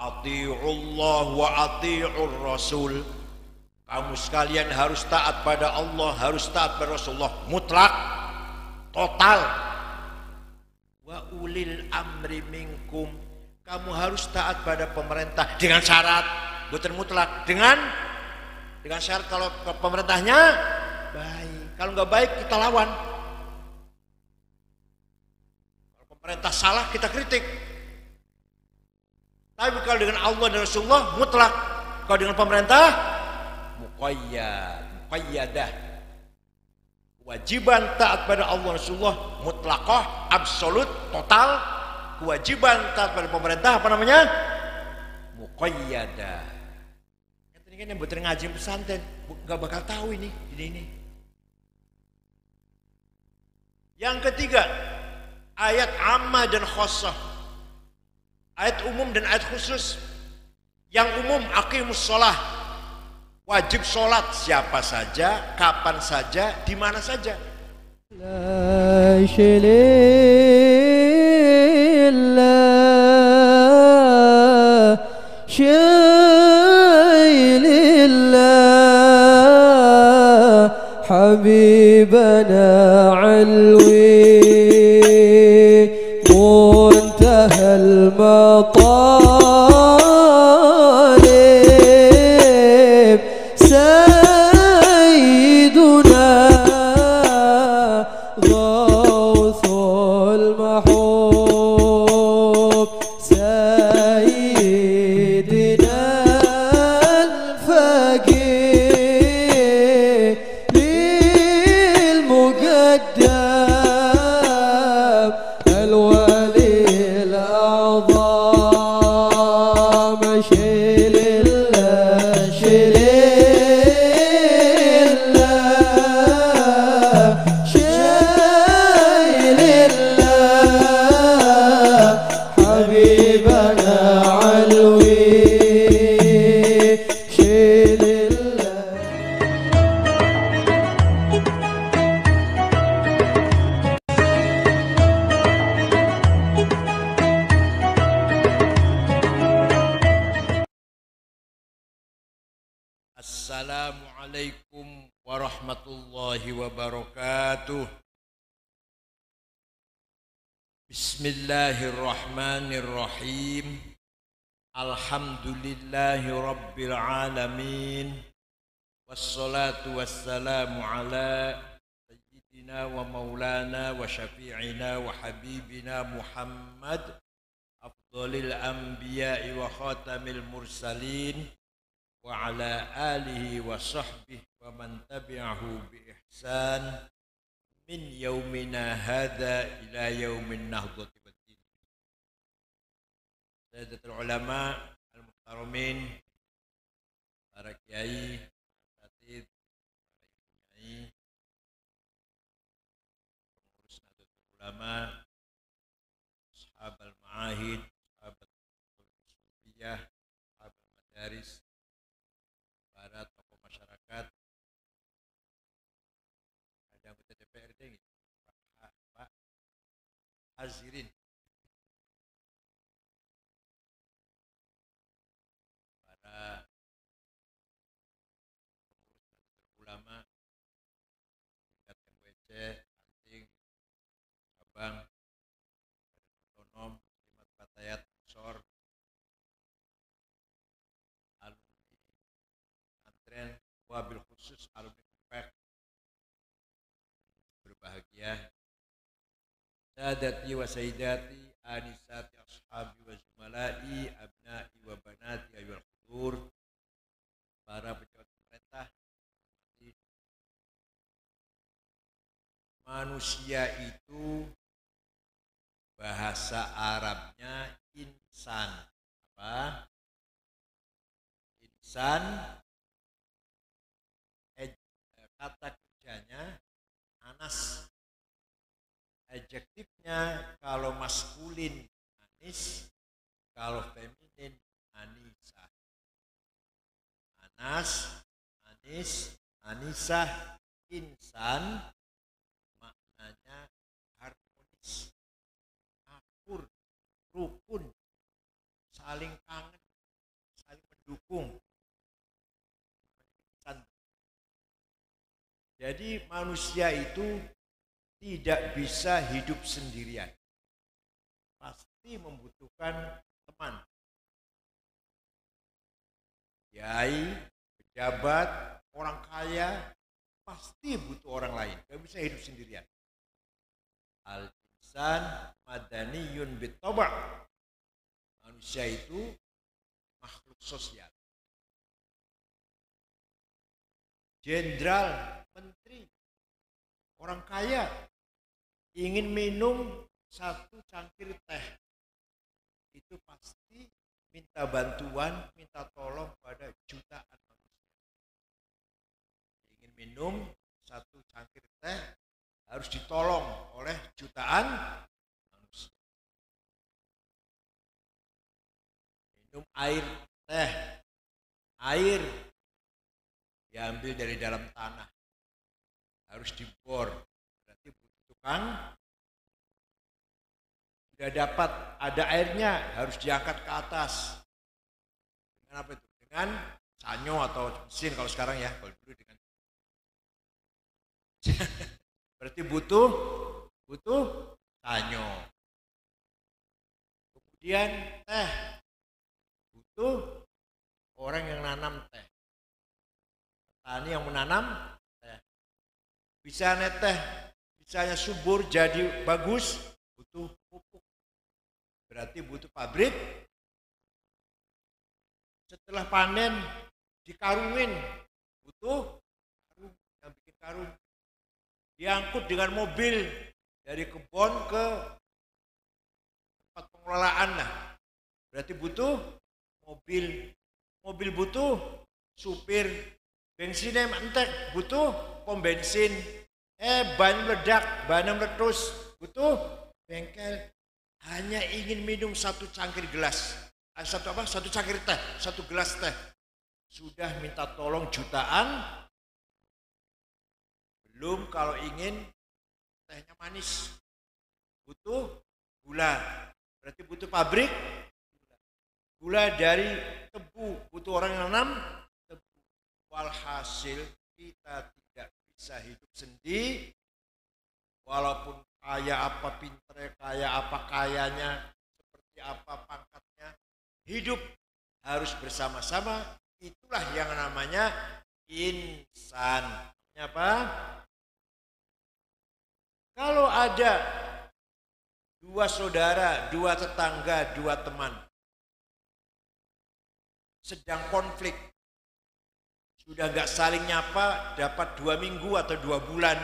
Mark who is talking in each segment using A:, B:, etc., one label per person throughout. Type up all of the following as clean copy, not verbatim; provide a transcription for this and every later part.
A: Ati'ullah wa ati'ur rasul. Kamu sekalian harus taat pada Allah, harus taat pada Rasulullah, mutlak, total. Wa ulil amri minkum. Kamu harus taat pada pemerintah dengan syarat, bukan mutlak, dengan syarat kalau pemerintahnya baik. Kalau nggak baik kita lawan. Kalau pemerintah salah kita kritik. Tapi kalau dengan Allah dan Rasulullah mutlak. Kalau dengan pemerintah muqayyadah. Kewajiban taat pada Allah Rasulullah mutlaqah, absolut, total. Kewajiban taat pada pemerintah apa namanya? Muqayyadah. Ini kan yang betul ngaji pesantren nggak bakal tahu ini. Yang ketiga, ayat amma dan khossah. Ayat umum dan ayat khusus. Yang umum aqimus sholah, wajib sholat siapa saja, kapan saja, di mana saja. La syilillah syilillah habibana alwi muntahal matalib sayyiduna ghawthul mahub sayyidina al-faqih lil muqaddam al-wali Assalamualaikum warahmatullahi wabarakatuh. Bismillahirrahmanirrahim. Alhamdulillahi rabbil alamin. Wassalatu wassalamu ala sayyidina wa maulana wa syafi'ina wa habibina Muhammad afdhalil anbiya'i wa khatamil mursalin wa ala alihi wa sahbihi wa man tabi'ahu bi ihsan min yaumina hadha ila yaumin nahdhati waddin. Sayyidatul ulama al-muhtaramin, para kiai, asatidz, para kiai, pengurus Nahdlatul Ulama, ashabul ma'ahid, sahabat sufiyah, sahabat madaris, para tokoh masyarakat, ada anggota DPRD gitu, Pak Hazirin, para pengurus ulama, tingkat MWC, Anting, Sabang, Otonom, Jimat Fatayat, Ansor, pesantren, wabil khusus alumni Unpad, berbahagia, sadati wa sayyidati, anisati ashabi wa zumalai, abnai wa banati ayyuhal hudur, para pejabat pemerintah. Manusia itu bahasa Arabnya insan. Apa? Insan. Kata kerjanya anas. Adjektifnya kalau maskulin anis, kalau feminin anisa. Anas, anis, anisah, insan, maknanya harmonis, akur, rukun, saling kangen, Jadi manusia itu tidak bisa hidup sendirian. Pasti membutuhkan teman. Kiai, pejabat, orang kaya, pasti butuh orang lain. Gak bisa hidup sendirian. Al-insan madaniyun bittoba'. Manusia itu makhluk sosial. Jenderal, menteri, orang kaya ingin minum satu cangkir teh, itu pasti minta bantuan, minta tolong pada jutaan manusia. Ingin minum satu cangkir teh harus ditolong oleh jutaan manusia. Minum air teh, air diambil dari dalam tanah, harus dibor, berarti butuh tukang. Sudah dapat ada airnya, harus diangkat ke atas. Dengan apa itu? Dengan sanyo atau mesin kalau sekarang ya, kalau dulu dengan berarti butuh sanyo. Kemudian teh, butuh orang yang nanam teh. Petani yang menanam teh. Bisa teh, bisanya subur jadi bagus, butuh pupuk. Berarti butuh pabrik. Setelah panen dikarungin, butuh karung yang bikin karung. Diangkut dengan mobil dari kebun ke tempat pengelolaan lah. Berarti butuh mobil. Mobil butuh supir. Bensinnya entek, butuh pom bensin. Ban meledak, ban meletus, butuh bengkel. Hanya ingin minum satu cangkir gelas. Satu cangkir teh, satu gelas teh. Sudah minta tolong jutaan. Belum kalau ingin tehnya manis. Butuh gula. Berarti butuh pabrik. Gula dari tebu, butuh orang yang nanam tebu. Walhasil kita tidak bisa hidup sendiri. Walaupun kaya apa pinternya, kaya apa kayanya, seperti apa pangkatnya, hidup harus bersama-sama. Itulah yang namanya insan. Apa? Kalau ada dua saudara, dua tetangga, dua teman sedang konflik, sudah gak saling nyapa, dapat 2 minggu atau 2 bulan,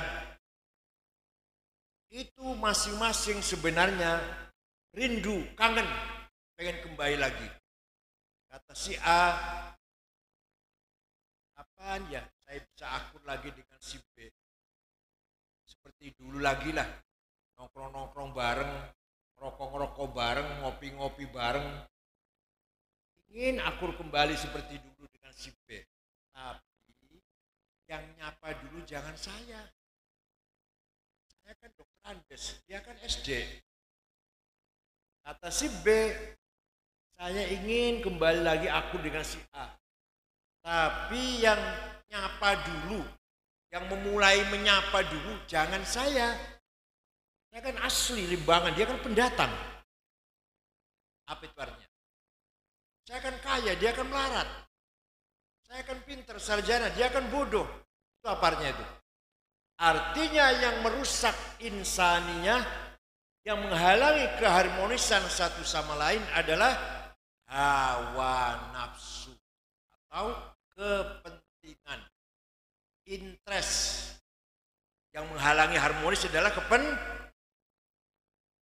A: itu masing-masing sebenarnya rindu, kangen, pengen kembali lagi. Kata si A, apaan ya, saya bisa akur lagi dengan si B. Seperti dulu lagi lah, nongkrong-nongkrong bareng, ngerokok-ngerokok bareng, ngopi-ngopi bareng. Ingin akur kembali seperti dulu dengan si B. Tapi yang nyapa dulu jangan saya. Saya kan dokter Andes, dia kan SD. Kata si B, saya ingin kembali lagi akur dengan si A. Tapi yang nyapa dulu, yang memulai menyapa dulu, jangan saya. Saya kan asli Limbangan, dia kan pendatang. Apa itu artinya? Saya kan kaya, dia kan melarat. Saya kan pintar, sarjana, dia kan bodoh. Itu apa artinya itu? Artinya yang merusak insaninya, yang menghalangi keharmonisan satu sama lain adalah hawa nafsu atau kepentingan, interest. Yang menghalangi harmonis adalah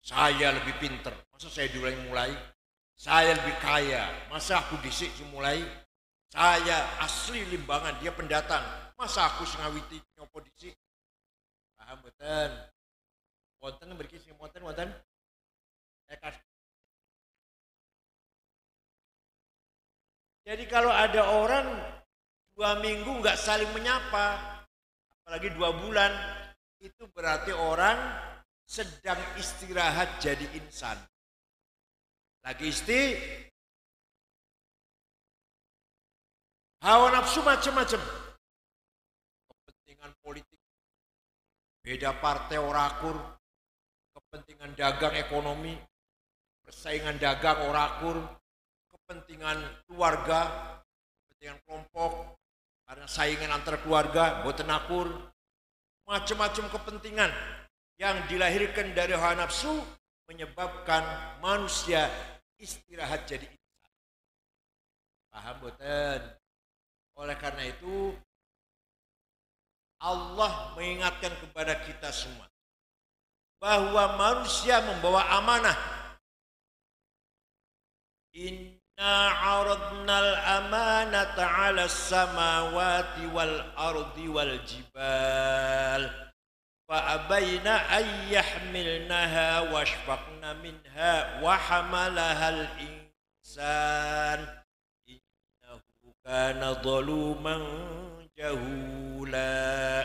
A: saya lebih pintar, masa saya dulu yang mulai? Saya lebih kaya, masa aku disik mulai? Saya asli Limbangan, dia pendatang, masa aku sengawiti nyopo disik? Paham betul? Wonten mriki sing wonten. Jadi kalau ada orang 2 minggu nggak saling menyapa, apalagi 2 bulan, itu berarti orang sedang istirahat jadi insan. Lagi hawa nafsu macam-macam. Kepentingan politik Beda partai orakur, kepentingan dagang ekonomi, persaingan dagang orakur, kepentingan keluarga, kepentingan kelompok, karena saingan antar keluarga, boten akur, macam-macam kepentingan yang dilahirkan dari hawa nafsu menyebabkan manusia istirahat jadi insan. Paham boten? Oleh karena itu Allah mengingatkan kepada kita semua bahwa manusia membawa amanah. Inna aradnal amanata 'alas samawati wal ardi wal jibal fa abaina ay yahmilnaha washfaqna minha wa hamalahal insan innahu kana zaluman jahula.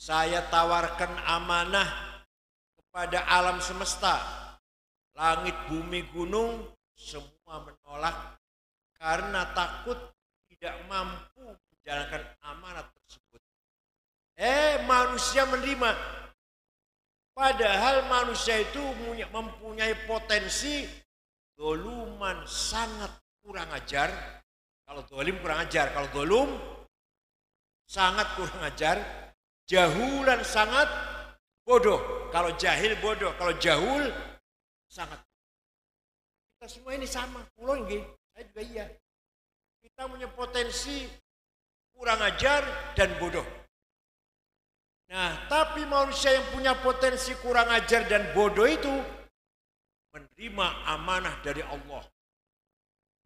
A: Saya tawarkan amanah kepada alam semesta, langit, bumi, gunung, semua menolak karena takut tidak mampu menjalankan amanat tersebut. Manusia menerima. Padahal manusia itu mempunyai potensi doluman, sangat kurang ajar. Kalau dolim kurang ajar, kalau dolum sangat kurang ajar. Jahulan sangat bodoh. Kalau jahil bodoh, kalau jahul sangat. Kita semua ini sama, pulau nggih, saya juga iya. Kita punya potensi kurang ajar dan bodoh. Nah, tapi manusia yang punya potensi kurang ajar dan bodoh itu menerima amanah dari Allah.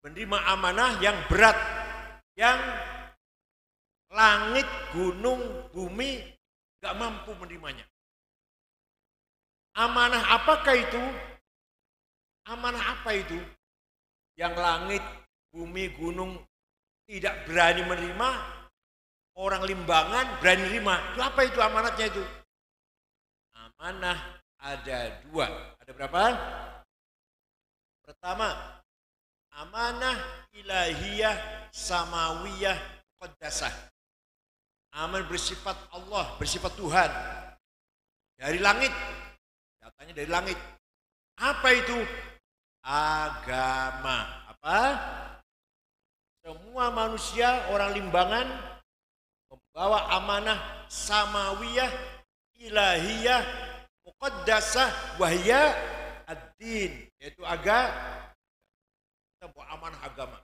A: Menerima amanah yang berat, yang langit, gunung, bumi gak mampu menerimanya. Amanah apakah itu? Amanah apa itu? Yang langit, bumi, gunung tidak berani menerima, orang Limbangan berani menerima. Itu apa itu amanatnya itu? Amanah ada dua. Ada berapa? Pertama, amanah ilahiyah samawiyah qaddasah. Amanah bersifat Allah, bersifat Tuhan. Dari langit. Datanya dari langit. Apa itu? Agama. Apa? Semua manusia, orang Limbangan membawa amanah samawiyah, ilahiyah, muqaddasah, wahya ad-din, yaitu agama. Kita bawa amanah agama.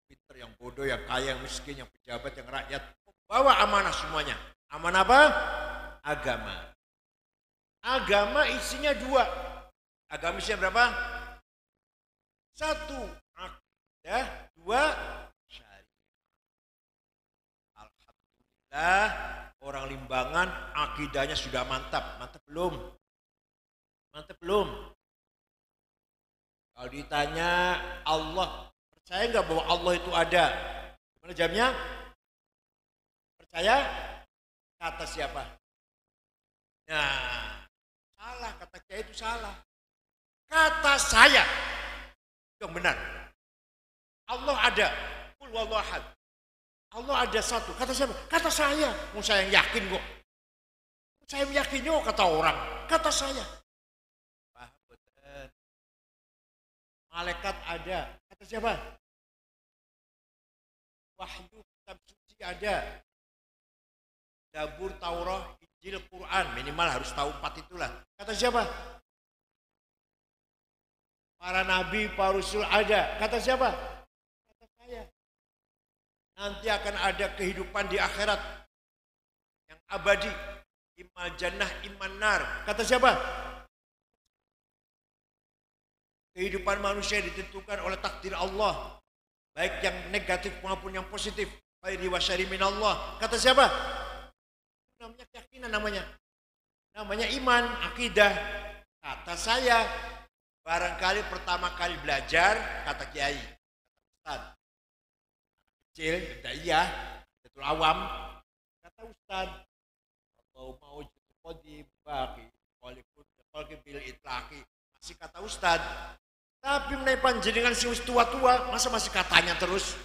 A: Pintar, yang bodoh, yang kaya, yang miskin, yang pejabat, yang rakyat, membawa amanah semuanya. Amanah apa? Agama. Agama isinya dua. Agama isinya berapa? Satu, akidah. Dua, syariah. Alhamdulillah, orang Limbangan akidahnya sudah mantap. Mantap belum? Mantap belum? Kalau ditanya Allah, percaya nggak bahwa Allah itu ada? Gimana jamnya? Percaya? Kata siapa? Nah, salah, kata kiai itu salah. Kata saya yang benar. Allah ada. Qul huwallahu ahad. Allah ada satu. Kata siapa? Kata saya. Mau saya yang yakin kok. Saya meyakini kok kata orang. Kata saya. Paham betul. Malaikat ada. Kata siapa? Wahyu kitab suci ada. Zabur, Taurat, Injil, Quran, minimal harus tahu 4 itulah. Kata siapa? Para nabi, para rasul ada. Kata siapa? Kata saya. Nanti akan ada kehidupan di akhirat yang abadi. Imal jannah, iman nar. Kata siapa? Kehidupan manusia ditentukan oleh takdir Allah. Baik yang negatif maupun yang positif. Khairi wa syarri minallah. Kata siapa? Namanya keyakinan namanya. Namanya iman, akidah. Kata saya, barangkali pertama kali belajar, kata kiai, kata ustaz, kecil, tidak iya, betul awam, kata ustaz, atau mau jadi kodim, bagi, walaupun bil itlaki, masih kata ustaz, tapi menaik panjenengan si tua-tua, masa masih katanya terus?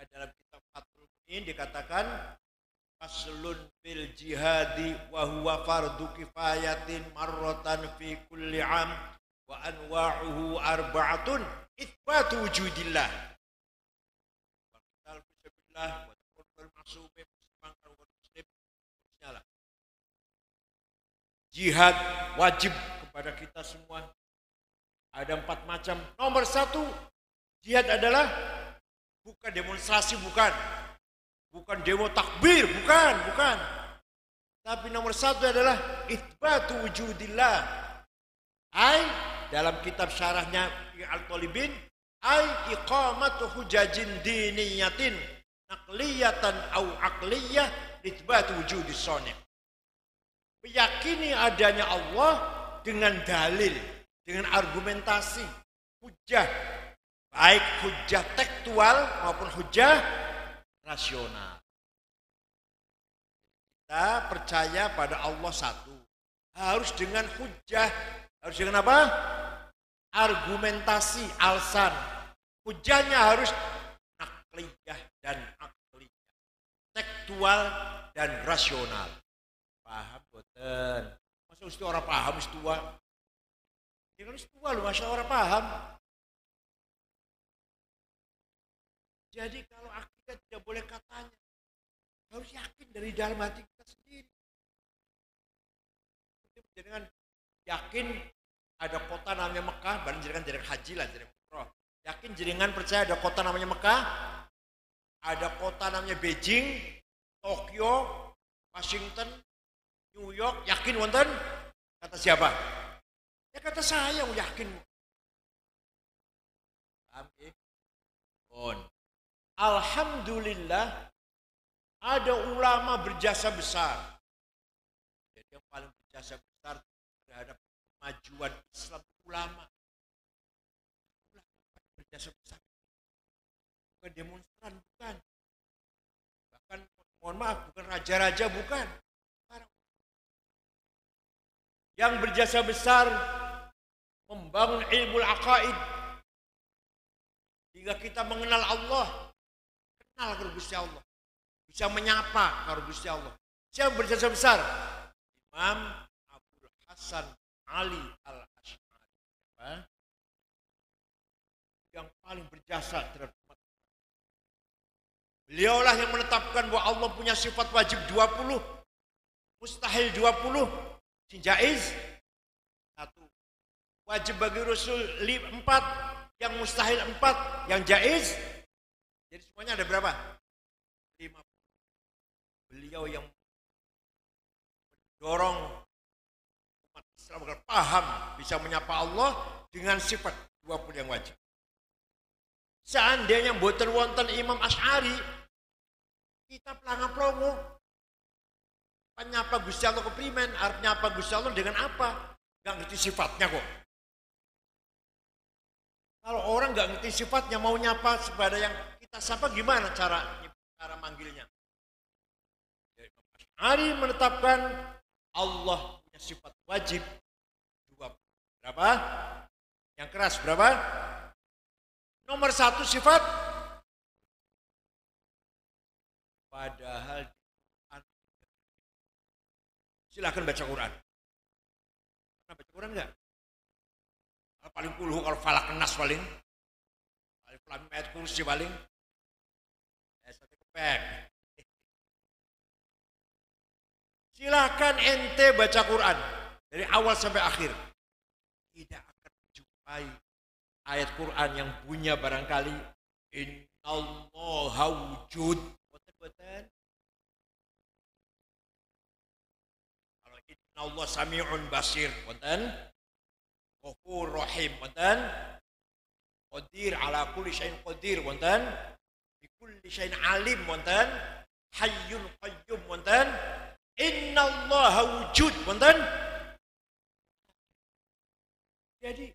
A: Dalam Ini dikatakan faslun fil jihadi wa huwa fardu kifayatin marratan fi kulli am wa anwa'uhu arba'atun itsbatu wujudillah wa qital fi sabilillah wa taqul ma'sumin muslim nyala. Jihad wajib kepada kita semua. Ada 4 macam. Nomor 1, jihad adalah bukan demonstrasi, bukan demo takbir, bukan. Tapi nomor 1 adalah itsbatu wujudillah. Dalam kitab syarahnya Al-Talibin, iqamatu hujajin diniyatin naqliyatan au aqliyah itsbatu wujudis shani'. Meyakini adanya Allah dengan dalil, dengan argumentasi, hujah, baik hujah tekstual maupun hujah rasional. Kita percaya pada Allah satu. Harus dengan hujah. Harus dengan apa? Argumentasi, alasan. Hujahnya harus nakliyah dan akliyah. Tekstual dan rasional. Paham boten? Masa mesti orang paham mesti tua? Ya kan mesti tua loh, masa orang paham. Jadi kalau akidah tidak boleh katanya, harus yakin dari dalam hati kita sendiri. Dengan yakin ada kota namanya Mekah, barang jenengan haji lah, jenengan umroh. Yakin jenengan percaya ada kota namanya Mekah, ada kota namanya Beijing, Tokyo, Washington, New York, yakin wonten? Kata siapa? Ya kata saya, yakin. Amin. Alhamdulillah ada ulama berjasa besar. Jadi yang paling berjasa besar terhadap kemajuan Islam ulama. Berjasa besar. Bukan demonstran, bukan. Bahkan mohon maaf, bukan raja-raja, bukan. Yang berjasa besar membangun ilmu aqaid hingga kita mengenal Allah, kenal kepada Gusti Allah, bisa menyapa kepada Gusti Allah. Siapa berjasa besar? Imam Abdul Hasan Ali Al-Asy'ari, yang paling berjasa terhadap umat. Beliaulah yang menetapkan bahwa Allah punya sifat wajib 20, mustahil 20, jaiz 1. Wajib bagi Rasul 4, yang mustahil 4, yang jaiz. Jadi semuanya ada berapa? 50. Beliau yang mendorong umat Islam agar paham bisa menyapa Allah dengan sifat 20 yang wajib. Seandainya mboten wonten Imam Asy'ari, kita pelangap promo. Nyapa Gusti Allah keprimen, arep nyapa Gusti Allah dengan apa? Gak ngerti sifatnya kok. Kalau orang gak ngerti sifatnya, mau nyapa kepada yang kita sapa, gimana cara manggilnya? Asy'ari menetapkan Allah punya sifat wajib 20. Berapa? Yang keras berapa? Nomor 1 sifat. Padahal silakan baca Quran. Pernah baca Quran enggak? Paling puluh kalau falak nas paling. Paling ayat kursi paling. Satu kepek. Silakan ente baca Quran dari awal sampai akhir. Tidak akan menjumpai ayat Quran yang punya barangkali innallaha wujud. Boten-boten. Kalau innallaha sami'un basir, boten. Ghafur rahim, boten. Qadir ala kulli syai'in qadir, boten. Bi kulli syai'in alim, boten. Hayyun qayyum, boten. Innallaha wujud, boten. Jadi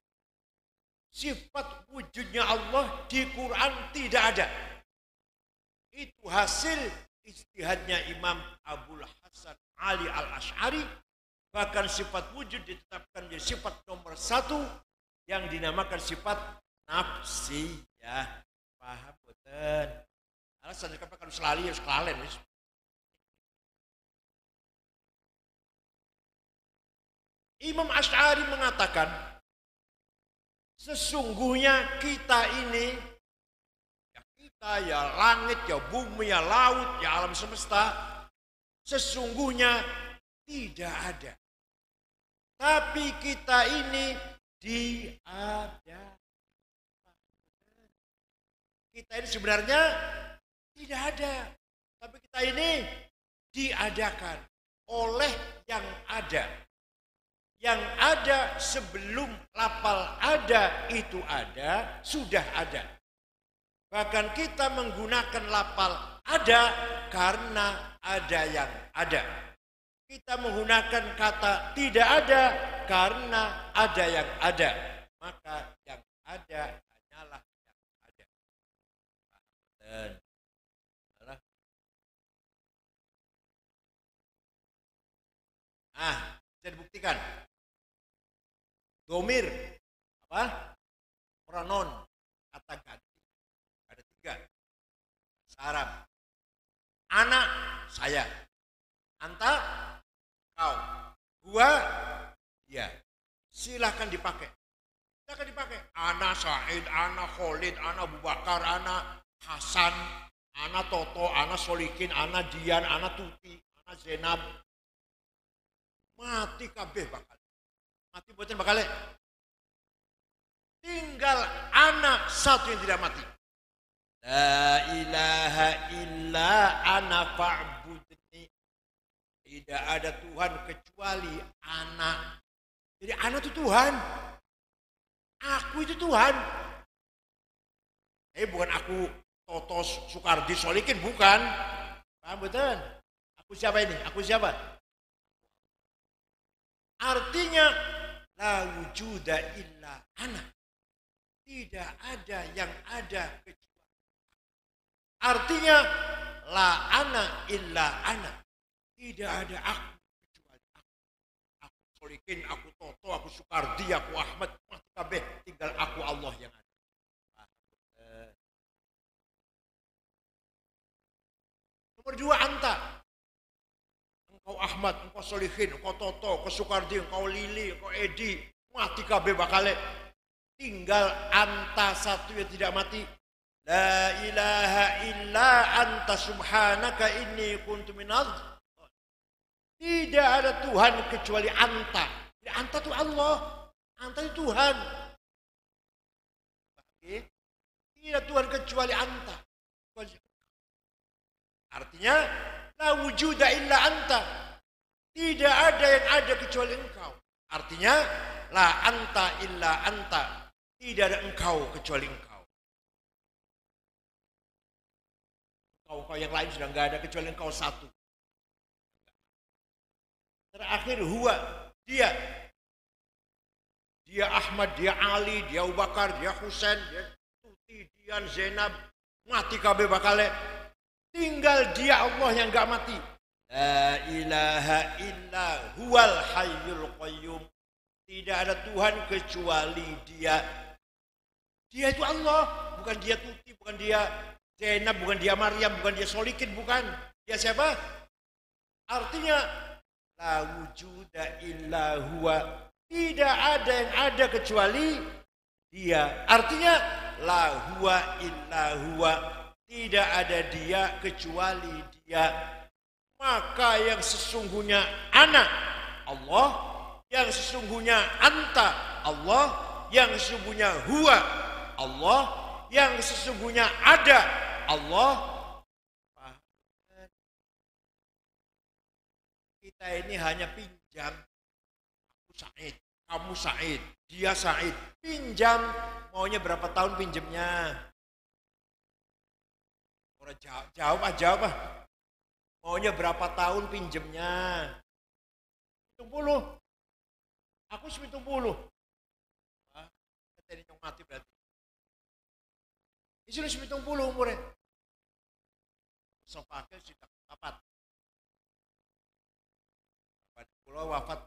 A: sifat wujudnya Allah di Quran tidak ada. Itu hasil ijtihadnya Imam Abdul Hasan Ali Al-Asy'ari. Bahkan sifat wujud ditetapkan menjadi sifat nomor 1 yang dinamakan sifat nafsiyah. Paham boten? Alasan kenapa kalau selali harus kelalen. Imam Asy'ari mengatakan, sesungguhnya kita ini, ya kita, ya langit, ya bumi, ya laut, ya alam semesta, sesungguhnya tidak ada. Tapi kita ini diada. Kita ini sebenarnya tidak ada. Tapi kita ini diadakan oleh yang ada. Yang ada sebelum lafal ada itu ada, sudah ada. Bahkan kita menggunakan lafal ada karena ada yang ada. Kita menggunakan kata tidak ada karena ada yang ada. Maka yang ada hanyalah yang ada. Dan bisa dibuktikan. Domir, apa? Pronon, kata ganti. Ada 3. Sarab. Anak, saya. Anta, kau. Gua, dia. Silahkan dipakai. Silahkan dipakai. Ana Said, ana Khalid, ana Abu Bakar, ana Hasan, ana Toto, ana Solikin, ana Dian, ana Tuti, ana Zainab. Mati kabeh bakal. Mati buatan bakal. Tinggal anak satu yang tidak mati. La ilaha illa ana fa'budni. Tidak ada Tuhan kecuali anak. Jadi anak itu Tuhan. Aku itu Tuhan. Bukan aku Toto Sukardi Solikin, bukan. Paham betul? Aku siapa ini? Aku siapa? Artinya la wujuda illa ana. Tidak ada yang ada kecuali. Artinya la ana illa ana. Tidak ada aku kecuali aku. Aku Solikin, aku Toto, aku Sukardi, aku Ahmad, kabeh tinggal aku Allah yang ada. Nomor 2 anta. Engkau Ahmad, engkau Solihin, engkau Toto, engkau Sukardi, engkau Lili, engkau Edi, mati kabeh bakale. Tinggal anta satu yang tidak mati. La ilaha illa anta subhanaka inni kuntu minadh. Tidak ada Tuhan kecuali anta. Anta itu Allah, anta itu Tuhan. Tidak Tuhan kecuali anta. Artinya la wujuda illa anta. Tidak ada yang ada kecuali engkau. Artinya la anta illa anta. Tidak ada engkau kecuali engkau. Engkau yang lain sudah enggak ada kecuali engkau satu. Terakhir huwa, dia. Dia Ahmad, dia Ali, dia Abu Bakar, dia Husain, dia Tuti, Dian, Zainab. Mati kabeh bakale. Tinggal dia Allah yang enggak mati. La ilaha illa huwal hayyul qayyum. Tidak ada Tuhan kecuali dia. Dia itu Allah, bukan dia Tuti, bukan dia Zainab, bukan dia Maryam, bukan dia Solikin, bukan. Dia siapa? Artinya la wujuda illa huwa. Tidak ada yang ada kecuali dia. Artinya la huwa illa huwa. Tidak ada dia kecuali dia. Maka yang sesungguhnya ana Allah, yang sesungguhnya anta Allah, yang sesungguhnya huwa Allah, yang sesungguhnya ada Allah. Kita ini hanya pinjam. Aku Said, kamu Said, dia Said. Pinjam, maunya berapa tahun pinjamnya? Orang jawab. Maunya berapa tahun pinjamnya? 70. Aku 70. Kita ini yang mati berarti. Ini sudah 70 umurnya. Sofaknya sudah kapat. Pulau wafat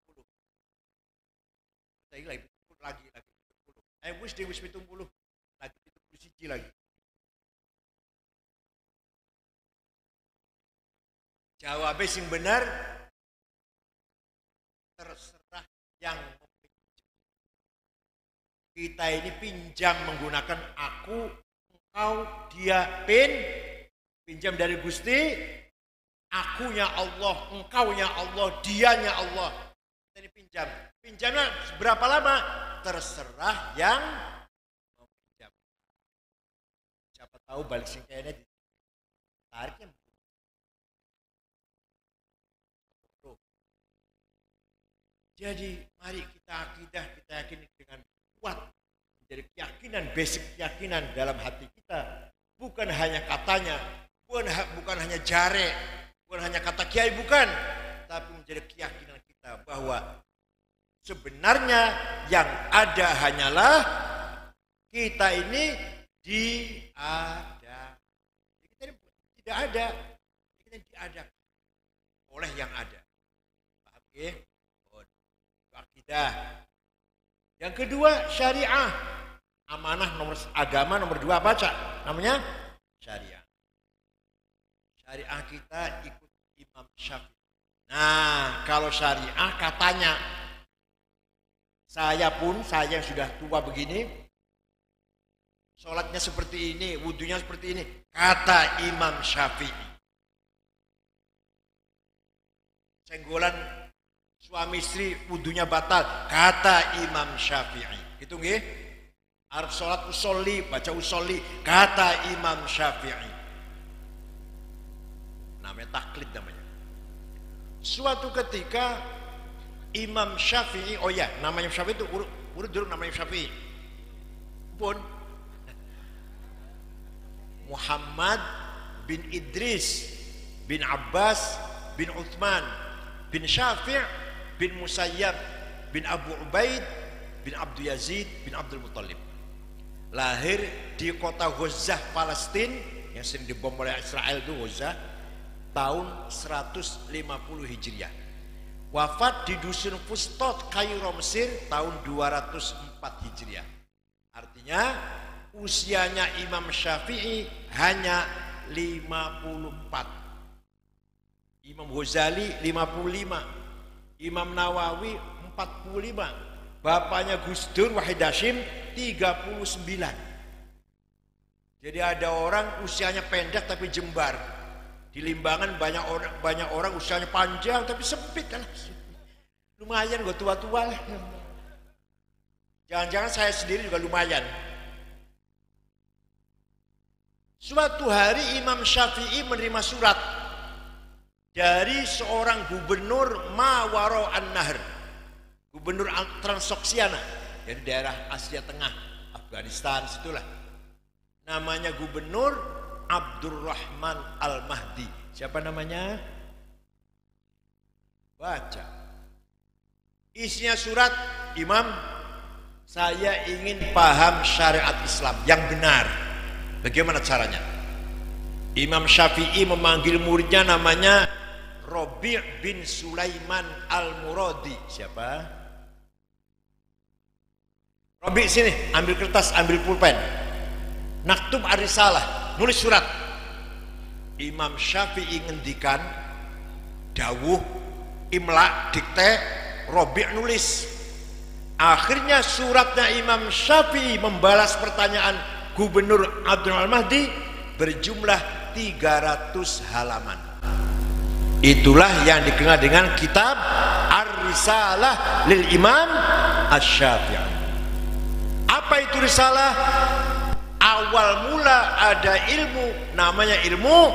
A: 70. Saya lagi 70. Wis di 70. Lagi 71 lagi. Jawabnya sing benar, terserah yang kita ini pinjam menggunakan aku, engkau, dia, pinjam dari Gusti, akunya Allah, engkaunya Allah, dianya Allah. Kita ini pinjam. Pinjamnya berapa lama? Terserah yang mau pinjam. Siapa tahu balik singkainya ditariknya. Jadi mari kita akidah, kita yakini dengan kuat, menjadi keyakinan, basic keyakinan dalam hati kita, bukan hanya katanya, bukan hanya jare, bukan hanya kata kiai, bukan, tapi menjadi keyakinan kita bahwa sebenarnya yang ada hanyalah kita ini diada. Kita ini tidak ada, kita diada oleh yang ada. Paham ya? Akidah. Yang kedua syariah. Amanah agama nomor 2 apa Cak? Namanya syariah. Syariah kita ikut Imam Syafi'i. Nah, kalau syariah katanya saya yang sudah tua begini, sholatnya seperti ini, wudunya seperti ini, kata Imam Syafi'i. Senggolan suami istri wudunya batal, kata Imam Syafi'i. Gitu nggih? Arab sholat usolli, baca usolli, kata Imam Syafi'i. Namanya taklid namanya. Suatu ketika Imam Syafi'i, oh ya, namanya Syafi'i itu urut dulu namanya Syafi'i. Pun Muhammad bin Idris bin Abbas bin Uthman bin Syafi' bin Musayyab bin Abu Ubaid bin Abdul Yazid bin Abdul Muttalib. Lahir di kota Ghazah, Palestina, yang sering dibom oleh Israel itu Ghazah, tahun 150 Hijriah. Wafat di dusun Fustot, Kairo, Mesir, tahun 204 Hijriah. Artinya usianya Imam Syafi'i hanya 54. Imam Ghazali 55. Imam Nawawi 45, bapaknya Gus Dur Wahid Hasyim 39. Jadi ada orang usianya pendek tapi jembar. Di Limbangan banyak orang usianya panjang tapi sempit kan. Lumayan gue tua-tua lah. Jangan-jangan saya sendiri juga lumayan. Suatu hari Imam Syafi'i menerima surat dari seorang gubernur Mawaro An-Nahr, gubernur Transoksiana, dari daerah Asia Tengah, Afghanistan situlah. Namanya gubernur Abdurrahman Al-Mahdi. Siapa namanya? Baca. Isinya surat, Imam, saya ingin paham syariat Islam yang benar. Bagaimana caranya? Imam Syafi'i memanggil muridnya namanya Rabi' bin Sulaiman Al-Muradi. Siapa? Rabi' sini, ambil kertas, ambil pulpen. Naktub ar-risalah, nulis surat. Imam Syafi'i ngendikan, dawuh, imla, dikte, Rabi' nulis. Akhirnya suratnya Imam Syafi'i membalas pertanyaan Gubernur Abdul Mahdi berjumlah 300 halaman. Itulah yang dikenal dengan kitab Ar-Risalah lil Imam Asy-Syafi'i. Apa itu risalah? Awal mula ada ilmu namanya ilmu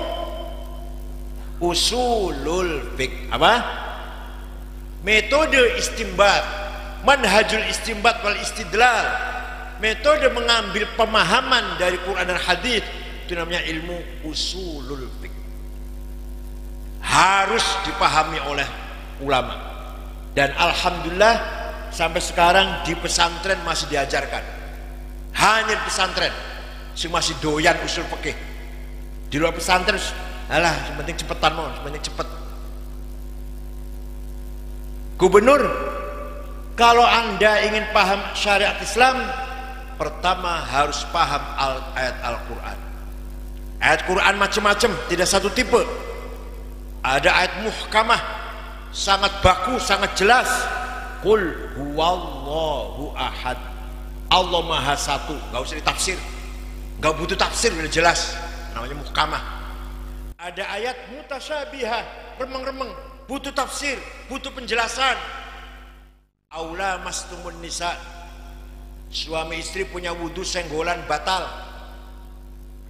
A: usulul fiqh. Apa? Metode istinbat, manhajul istinbat wal istidlal. Metode mengambil pemahaman dari Quran dan hadis, itu namanya ilmu usulul fiqh. Harus dipahami oleh ulama. Dan alhamdulillah sampai sekarang di pesantren masih diajarkan. Hanya di pesantren sing masih doyan usul fikih. Di luar pesantren, alah, yang penting cepetan mau, yang penting cepet. Gubernur, kalau Anda ingin paham syariat Islam, pertama harus paham ayat Al-Quran. Ayat Quran macam-macam, tidak satu tipe. Ada ayat muhkamah, sangat baku, sangat jelas. Qul huwallahu ahad. Allah maha satu, gak usah ditafsir, gak butuh tafsir, udah jelas, namanya muhkamah. Ada ayat mutasyabihah, remeng-remeng, butuh tafsir, butuh penjelasan. Aula mastumun nisa, suami istri punya wudhu senggolan batal.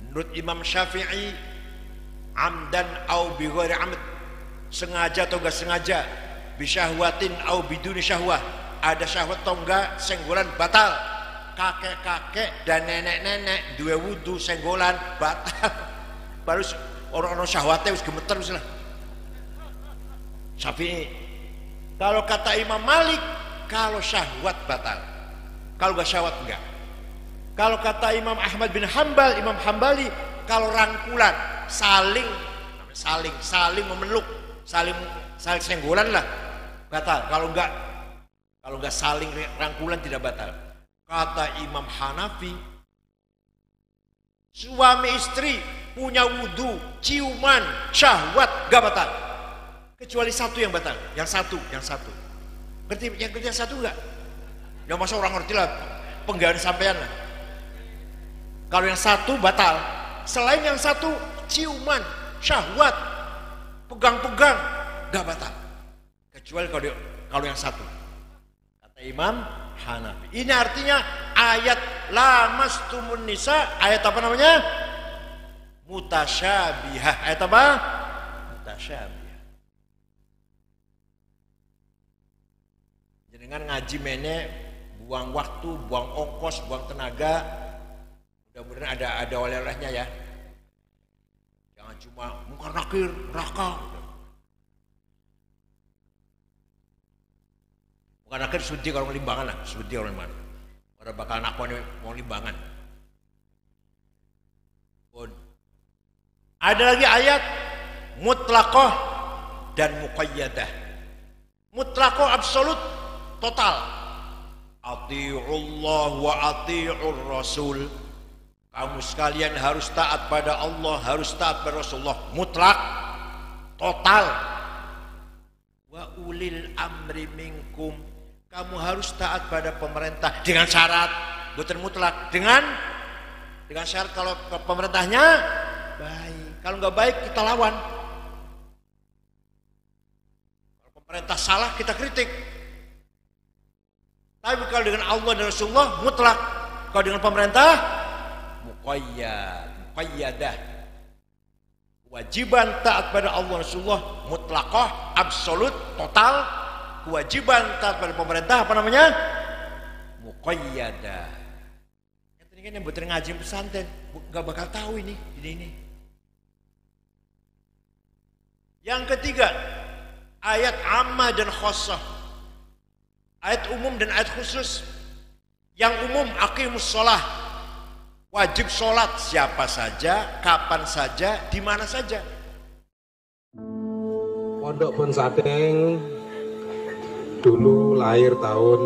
A: Menurut Imam Syafi'i, amdan au bi ghairi amd, sengaja atau gak sengaja, bisyahwatin au biduni syahwah, ada syahwat atau enggak, senggolan batal. Kakek-kakek dan nenek-nenek dua wudhu senggolan batal. Baru orang-orang syahwatnya wis gemeter wis lah. Syafi'i. Kalau kata Imam Malik, kalau syahwat batal, kalau gak syahwat enggak. Kalau kata Imam Ahmad bin Hambal, Imam Hambali, kalau rangkulan, saling memeluk, saling senggolan lah batal. Kalau enggak saling rangkulan tidak batal. Kata Imam Hanafi, suami istri punya wudhu, ciuman, syahwat gak batal, kecuali satu yang batal. Yang satu. Ngerti yang satu enggak? Ya masa orang ngerti lah, penggawean sampean lah. Kalau yang satu batal, selain yang satu ciuman, syahwat, pegang-pegang gak batal, kecuali kalau yang satu. Kata Imam Hanafi. Ini artinya ayat lamastumun nisa, ayat apa namanya? Mutasyabihah. Ayat apa? Mutasyabihah. Dengan ngaji mene buang waktu, buang ongkos, buang tenaga. Mudah-mudahan ada oleh-olehnya ya. Jangan cuma muka nakir, raka. Bukan akhir sudi kalau limbangan lah, sudi orang mana. Orang bakal anak mau limbangan. Ada lagi ayat mutlaqah dan muqayyadah. Mutlaqah absolut, total. Ati'ullah wa ati'ur rasul. Kamu sekalian harus taat pada Allah, harus taat pada Rasulullah. Mutlak, total. Wa ulil amri minkum. Kamu harus taat pada pemerintah dengan syarat, bukan mutlak, dengan syarat kalau pemerintahnya baik. Kalau nggak baik kita lawan. Kalau pemerintah salah kita kritik. Tapi kalau dengan Allah dan Rasulullah mutlak. Kalau dengan pemerintah muqayyadah. Kewajiban taat pada Allah dan Rasulullah mutlaqah, absolut, total. Kewajiban taat pada pemerintah apa namanya? Muqayyadah. Ini kan yang betul ngaji pesantren nggak bakal tahu ini. Yang ketiga, ayat amma dan khossah. Ayat umum dan ayat khusus. Yang umum aqimus sholah, wajib sholat siapa saja, kapan saja, di mana saja.
B: Pondok Bonsateng dulu lahir tahun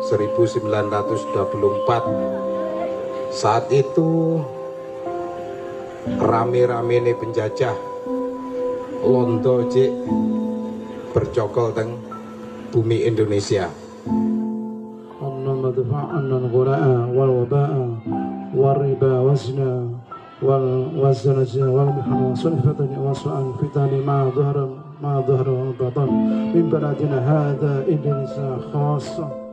B: 1924. Saat itu rame-rame penjajah londo cik bercokol teng bumi Indonesia.
C: مدفعنا الغلاء والوباء والربا وزنا والزلج والمحن والفتن وسوء الفتن ما ظهر وبطن من بلدنا هذا إندونيسيا خاصة.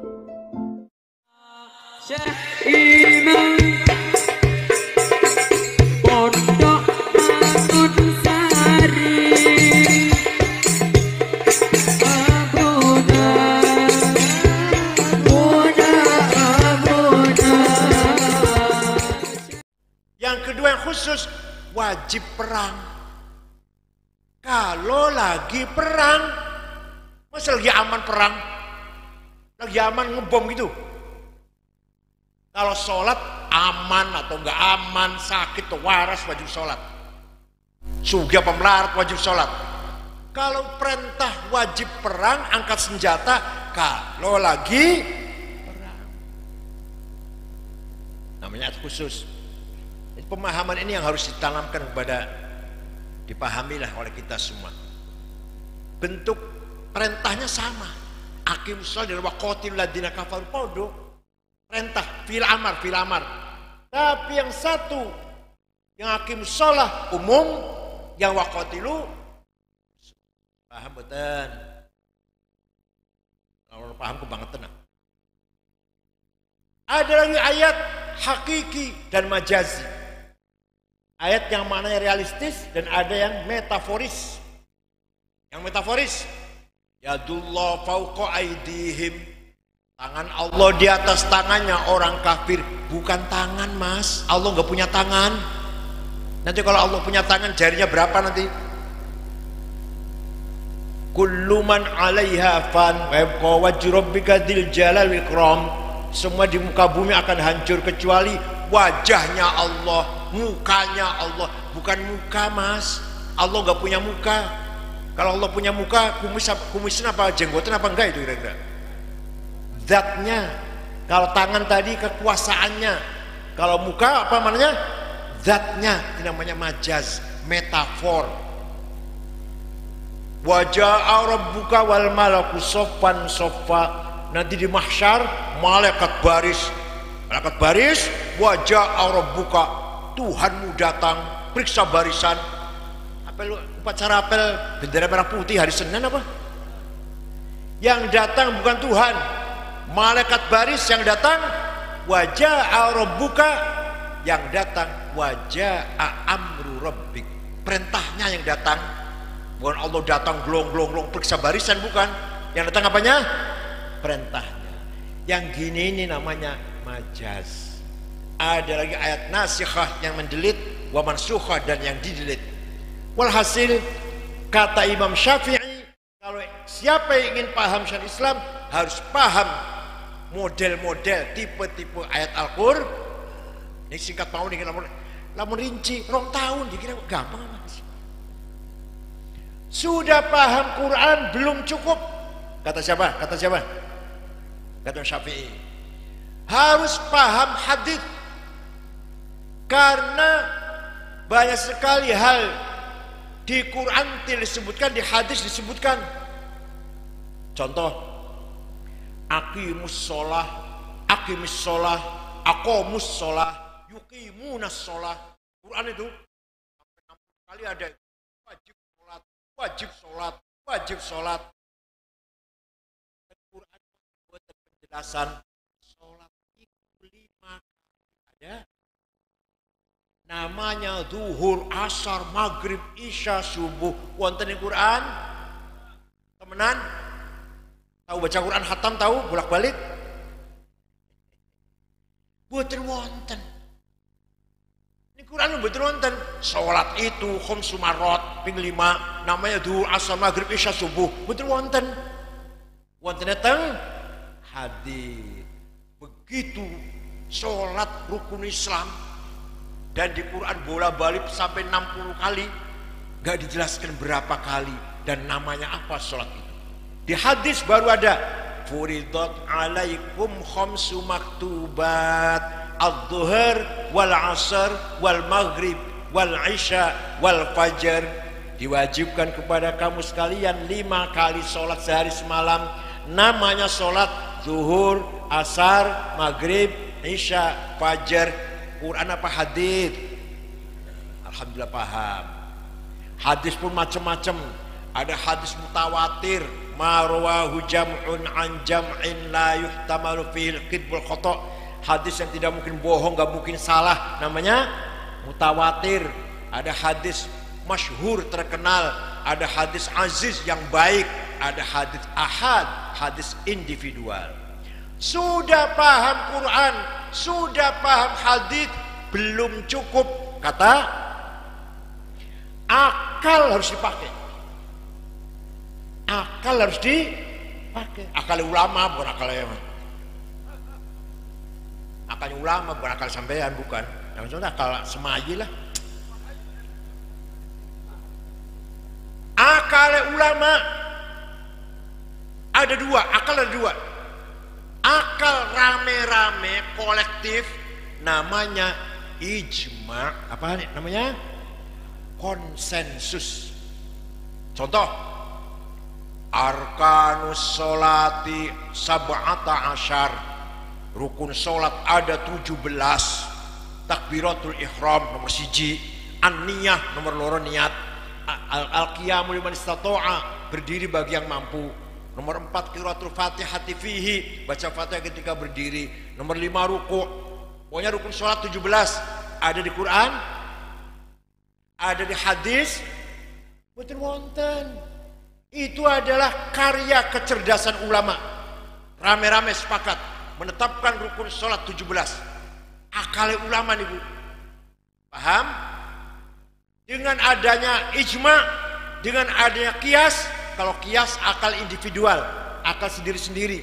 A: Khusus wajib perang. Kalau lagi perang, masa lagi aman perang, lagi aman ngebom gitu. Kalau sholat aman atau enggak aman, sakit atau waras wajib sholat. Sugih apa melarat wajib sholat. Kalau perintah wajib perang, angkat senjata. Kalau lagi perang, namanya khusus. Pemahaman ini yang harus ditanamkan dipahamilah oleh kita semua. bentuk perintahnya sama. Aqimus shalah dan waqatilul ladzina kafaru podo. Perintah fil amar. Tapi yang satu yang aqimus shalah umum, yang waqatilu paham betul. Kalau paham kebangetan. Ada lagi ayat hakiki dan majazi. Ayat yang maknanya realistis dan ada yang metaforis. Yang metaforis, yadullah fauqa aidihim, tangan Allah di atas tangannya orang kafir. Bukan tangan, Mas, Allah nggak punya tangan. Nanti kalau Allah punya tangan, jarinya berapa nanti? Kullu man 'alaiha fan wa yabqa wajhu rabbika dzil jalal wal ikram. Semua di muka bumi akan hancur kecuali wajahnya Allah, mukanya Allah. Bukan muka, Mas, Allah nggak punya muka. Kalau Allah punya muka, kumisin apa, jenggotan apa enggak itu kira-kira? Zatnya. Kalau tangan tadi kekuasaannya. Kalau muka apa namanya? Zatnya. Itu namanya majaz, metafor. Waja'a rabbuka wal malaku soffan soffa. Nanti di mahsyar malaikat baris, waja'a rabbuka, Tuhanmu datang, periksa barisan. Upacara apel bendera merah putih hari Senin apa? Yang datang bukan Tuhan, malaikat baris yang datang. Waja'a rabbuka, yang datang waja'a amru rabbik, perintahnya yang datang. Bukan Allah datang glong periksa barisan, bukan. Yang datang apanya? Perintahnya. Yang gini ini namanya majaz. Ada lagi ayat nasikhah yang mendelit, wa mansukhah dan yang didelit. Walhasil kata Imam Syafi'i, kalau siapa yang ingin paham syariat Islam harus paham model-model tipe-tipe ayat Al-Qur'an. Ini singkat mau nih, lamun rinci 2 tahun dikira gampang amat. Sudah paham Quran belum cukup. Kata siapa? Kata Syafi'i. Harus paham hadis. Karena banyak sekali hal di Quran tidak disebutkan, di hadis disebutkan. Contoh, aqimus sholah, aqomus sholah, yuqimunas sholah. Quran itu 60 kali ada wajib sholat. Quran buat penjelasan sholat itu 5 ada. Namanya zuhur, asar, maghrib, isya, subuh. Wonten di Quran? Temenan? Tahu baca Quran khatam, tahu bolak-balik? Boten wonten. Ini Quran boten wonten. Salat itu khamsu marrat ping 5, namanya zuhur, asar, maghrib, isya, subuh. Boten wonten. Wonten teng hadis. Begitu salat rukun Islam. Dan di Quran bola-balik sampai 60 kali. Gak dijelaskan berapa kali dan namanya apa sholat itu. Di hadis baru ada furidat alaikum khamsu maktubat adh-dhuhr wal asr wal maghrib wal isya wal fajar. Diwajibkan kepada kamu sekalian 5 kali sholat sehari semalam. Namanya sholat zuhur, asar, maghrib, isya, fajar. Quran apa hadis? Alhamdulillah paham. Hadis pun macam-macam. Ada hadis mutawatir, ma rawahu jam'un an jam'in la yuhtamalu fil qidbul khata. Hadis yang tidak mungkin bohong, enggak mungkin salah, namanya mutawatir. Ada hadis masyhur terkenal, ada hadis aziz yang baik, ada hadis ahad, hadis individual. Sudah paham Quran, sudah paham hadis, belum cukup. Kata akal harus dipakai. Akal harus dipakai. Akal ulama bukan akal yang akalnya ulama bukan akal sampean, bukan. Yang maksudnya akal semayi lah. Akal ulama ada 2, akal ada 2. Akal rame-rame kolektif namanya ijma. Apa namanya? Konsensus. Contoh, Arkanus sholati sab'ata asyar. Rukun sholat ada 17. Takbiratul ihram nomor 1, an-niyah nomor 2 niat, al-qiyamu liman istata'a berdiri bagi yang mampu, nomor 4 qiraatul fatihati fihi baca fatihah ketika berdiri, nomor 5 ruku'. Pokoknya rukun sholat 17 ada di Quran, ada di hadis. Betul wonten. Itu adalah karya kecerdasan ulama. Rame-rame sepakat menetapkan rukun sholat 17. Akalnya ulama nih Bu. Paham? Dengan adanya ijma, dengan adanya kias, kalau kias akal individual, akal sendiri-sendiri,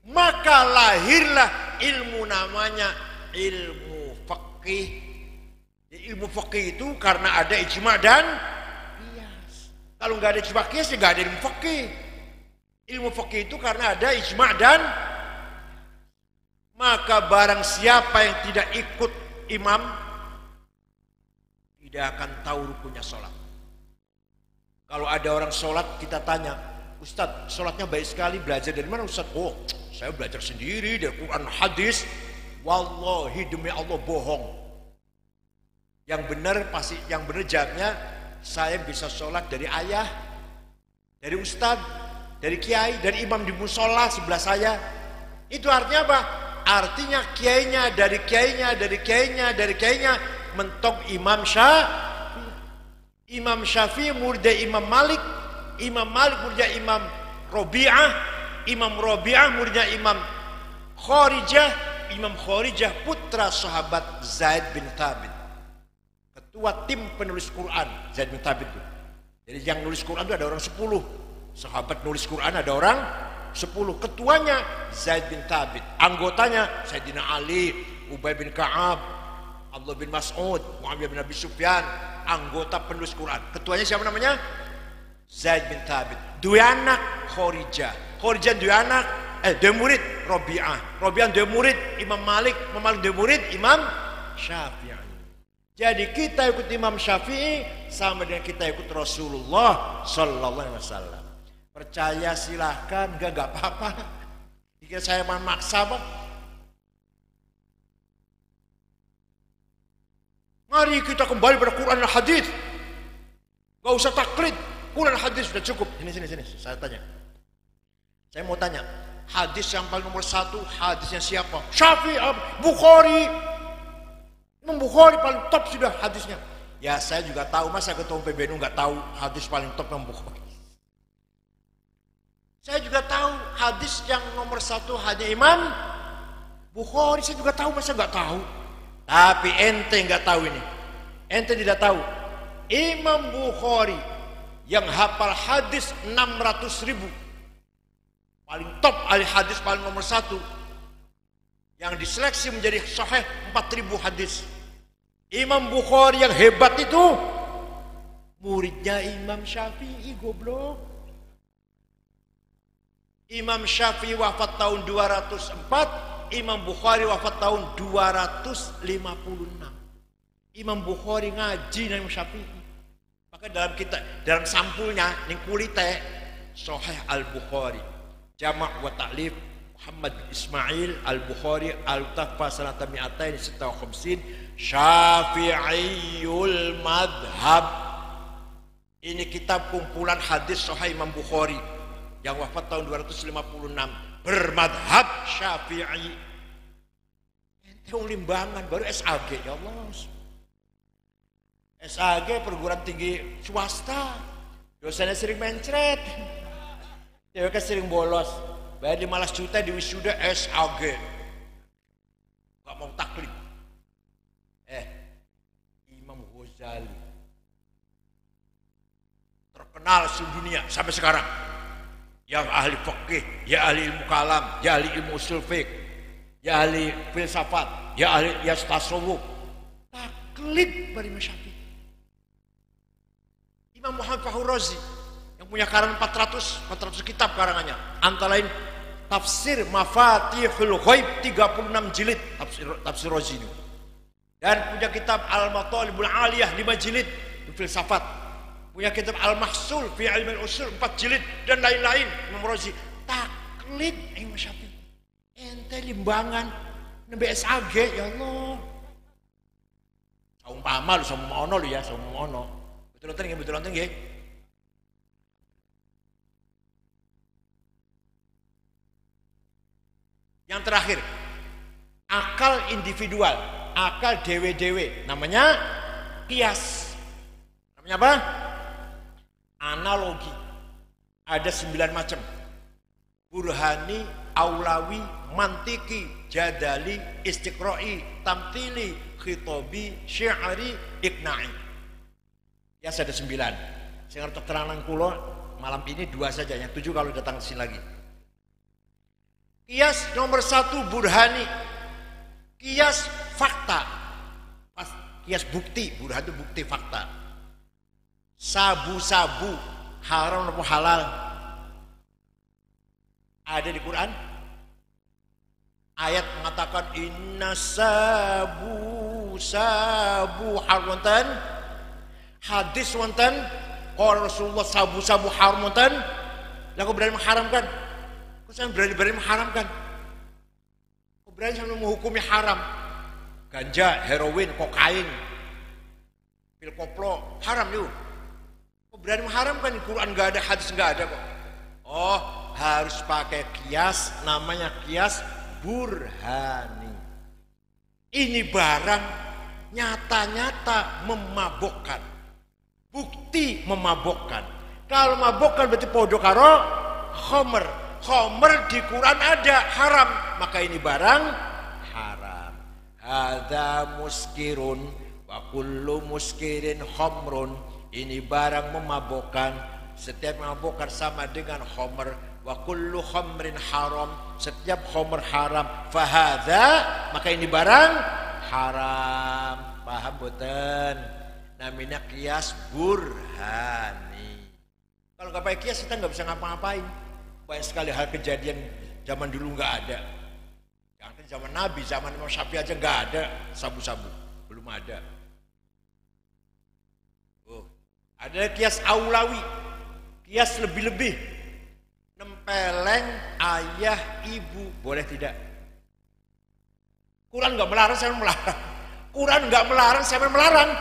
A: maka lahirlah ilmu namanya ilmu fikih. Ilmu fikih itu karena ada ijma dan kias. Kalau nggak ada ijma kias ya nggak ada ilmu fikih. Ilmu fikih itu karena ada ijma dan, maka barang siapa yang tidak ikut imam tidak akan tahu rukunnya sholat. Kalau ada orang sholat kita tanya, Ustadz sholatnya baik sekali, belajar dari mana Ustadz? Oh saya belajar sendiri dari Quran hadis. Wallahi demi Allah bohong. Yang benar pasti, yang benar jawabnya saya bisa sholat dari ayah, dari Ustadz, dari kiai, dari imam di musola sebelah saya. Itu artinya apa? Artinya kiainya, dari kiainya, dari kiainya, dari kiainya mentok Imam Syafi'i. Imam Syafi'i muridnya Imam Malik, Imam Malik muridnya Imam Rabi'ah, Imam Rabi'ah muridnya Imam Kharijah, Imam Kharijah putra sahabat Zaid bin Thabit, ketua tim penulis Quran. Zaid bin Thabit itu. Jadi yang nulis Quran itu ada orang 10. Sahabat nulis Quran ada orang 10. Ketuanya Zaid bin Thabit, anggotanya Sayyidina Ali, Ubay bin Ka'ab, Abdullah bin Mas'ud, Muawiyah bin Abi Sufyan, anggota penulis Quran. Ketuanya siapa namanya? Zaid bin Thabit. Dua anak Kharijah, Kharijah dua anak, dua murid Rabi'ah, Rabi'ah dua murid Imam Malik, Imam Malik dua murid Imam Syafi'i. Jadi kita ikut Imam Syafi'i sama dengan kita ikut Rasulullah Sallallahu Alaihi Wasallam. Percaya silahkan, enggak apa-apa. Jika saya memaksa Pak, mari kita kembali pada Quran dan hadis. Gak usah taklid, Quran dan hadis sudah cukup. Sini, saya tanya. Saya mau tanya, hadis yang paling nomor 1 hadisnya siapa? Syafi'i, Bukhari. Imam Bukhari paling top sudah hadisnya. Ya saya juga tahu, masa ketua PBNU nggak tahu hadis paling top Imam Bukhari. Saya juga tahu hadis yang nomor 1 hanya Imam Bukhari. Saya juga tahu, masa nggak tahu? Tapi ente nggak tahu ini. Ente tidak tahu. Imam Bukhari yang hafal hadis 600.000, paling top ahli hadis paling nomor 1, yang diseleksi menjadi sahih 4.000 hadis. Imam Bukhari yang hebat itu muridnya Imam Syafi'i, goblok. Imam Syafi'i wafat tahun 204, Imam Bukhari wafat tahun 256. Imam Bukhari ngaji dengan Imam Syafi'i. Maka dalam sampulnya ning kulite Sahih Al-Bukhari, Jama' wa Ta'lif Muhammad bin Ismail Al-Bukhari Al-Taqfa sanata mi'atain 56 Syafi'iyul Madhab. Ini kitab kumpulan hadis Sahih Imam Bukhari yang wafat tahun 256, bermadhab Syafi'i. Ente wong Limbangan baru SAG, ya Allah. SAG perguruan tinggi swasta, dosennya sering mencret, ceweknya sering bolos, bayar 15 juta di wisuda SAG, gak mau taklid. Imam Ghazali terkenal sedunia sampai sekarang, ya ahli fikih, ya ahli ilmu kalam, ya ahli ilmu usul fiqh, ya ahli filsafat, ya ahli tasawuf, taklid dari Imam Syafi'i. Imam Muhammad Fakhrur Razi yang punya karangan 400 kitab karangannya, antara lain Tafsir Mafatihul Ghaib 36 jilid tafsir Razi ini. Dan punya kitab Al-Matalibul Aliyah 5 jilid filsafat. punya kitab Al-Mahsul fi Ilmi Al-Usul 4 jilid dan lain-lain. Imam Razi taklid Imam Syafi'i. Ente limbangan nembe SAG ya Allah. Umpama lu sama ono lu ya, sama ono. Betul nonton nggih. Yang terakhir, akal individual, akal dewe-dewe, namanya kias. Namanya apa? Analogi. Ada 9 macam. Burhani, aulawi, mantiki, jadali, istiqra'i, tamtili, khitobi, syi'ari, ikna'i. Ya ada 9. Saya ngerti terang kula malam ini 2 saja, yang 7 kalau datang ke sini lagi. Kias nomor 1 burhani. Kias fakta. Kias bukti, burhan itu bukti fakta. Sabu-sabu haram atau halal? Ada di Quran. Ayat mengatakan inna sabu haram wonten. Hadis wonten qala Rasulullah sabu haram wonten. Lah kok berani mengharamkan? Kok saya berani mengharamkan? Kok berani sampai menghukumi haram? Ganja, heroin, kokain, pil koplo, haram itu. Kok berani mengharamkan? Di Quran enggak ada, hadis enggak ada kok. Oh, harus pakai kias, namanya kias burhani. Ini barang nyata-nyata memabokkan, bukti memabokkan. Kalau memabokkan berarti podo karo khomer. Khomer di Quran ada, haram, maka ini barang haram. Hadza muskirun wa kullu muskirin khamrun. Ini barang memabokkan, setiap memabokkan sama dengan khomer. Wa kullu khamrin haram, setiap khomer haram. Fahadza, maka ini barang haram. Paham boten? Namanya kias burhani. Kalau nggak pakai kias kita nggak bisa ngapa-ngapain. Banyak sekali hal kejadian zaman dulu nggak ada. Jangan zaman Nabi, zaman Imam Syafi'i aja nggak ada sabu-sabu, belum ada. Oh, ada kias aulawi, kias lebih-lebih. Nempeleng ayah ibu, boleh tidak? Quran nggak melarang, saya melarang. Quran nggak melarang, saya melarang.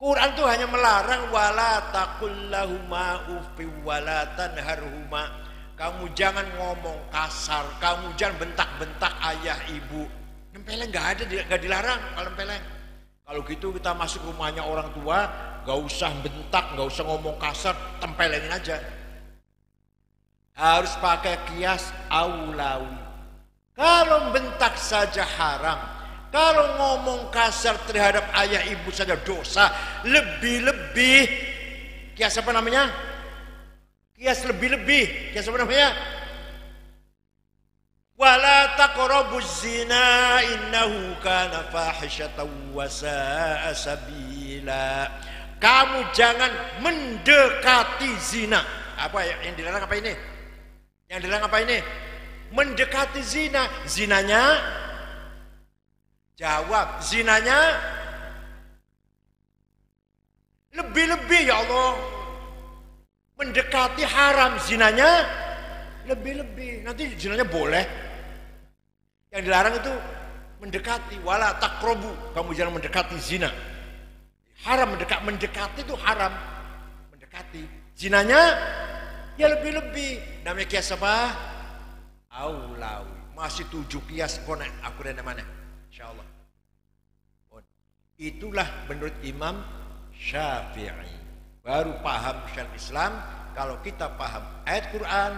A: Quran itu hanya melarang wala taqul lahuma uffi wala tanharhuma. Kamu jangan ngomong kasar, kamu jangan bentak-bentak ayah ibu. Nempeleng nggak ada, nggak dilarang kalau nempeleng. Kalau gitu kita masuk rumahnya orang tua, nggak usah bentak, nggak usah ngomong kasar, tempelengin aja. Harus pakai kias aulawi. Kalau bentak saja haram. Kalau ngomong kasar terhadap ayah ibu saja dosa, lebih-lebih kias apa namanya? Kias lebih-lebih. Kias apa namanya? Wala taqrabuz zina innahu kana fahisyatan wa sa'a sabila. Kamu jangan mendekati zina. Apa yang dilarang apa ini? Yang dilarang apa ini? Mendekati zina. Zinanya jawab, zinanya lebih-lebih ya Allah. Mendekati haram, zinanya lebih-lebih. Nanti zinanya boleh. Yang dilarang itu mendekati, wala taqrabu. Kamu jangan mendekati zina. Haram mendekati itu haram. Mendekati. Zinanya ya lebih-lebih. Namanya kias apa? Aulawi. Masih 7 kias konek aku dan mana? Insyaallah. Itulah menurut Imam Syafi'i. Baru paham syariat Islam kalau kita paham ayat Quran,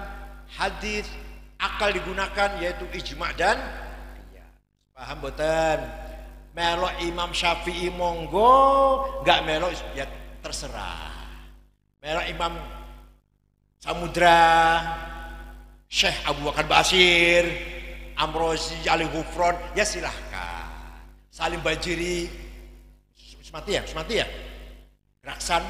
A: hadis, akal digunakan yaitu ijma' dan qiyas. Paham boten? Melo Imam Syafi'i monggo, enggak melo ya terserah. Melo Imam Samudra, Syekh Abu Bakar Basir, Amrozi Ali Ghufron, ya silahkan. Salim Banjiri, Mati ya, Raksan.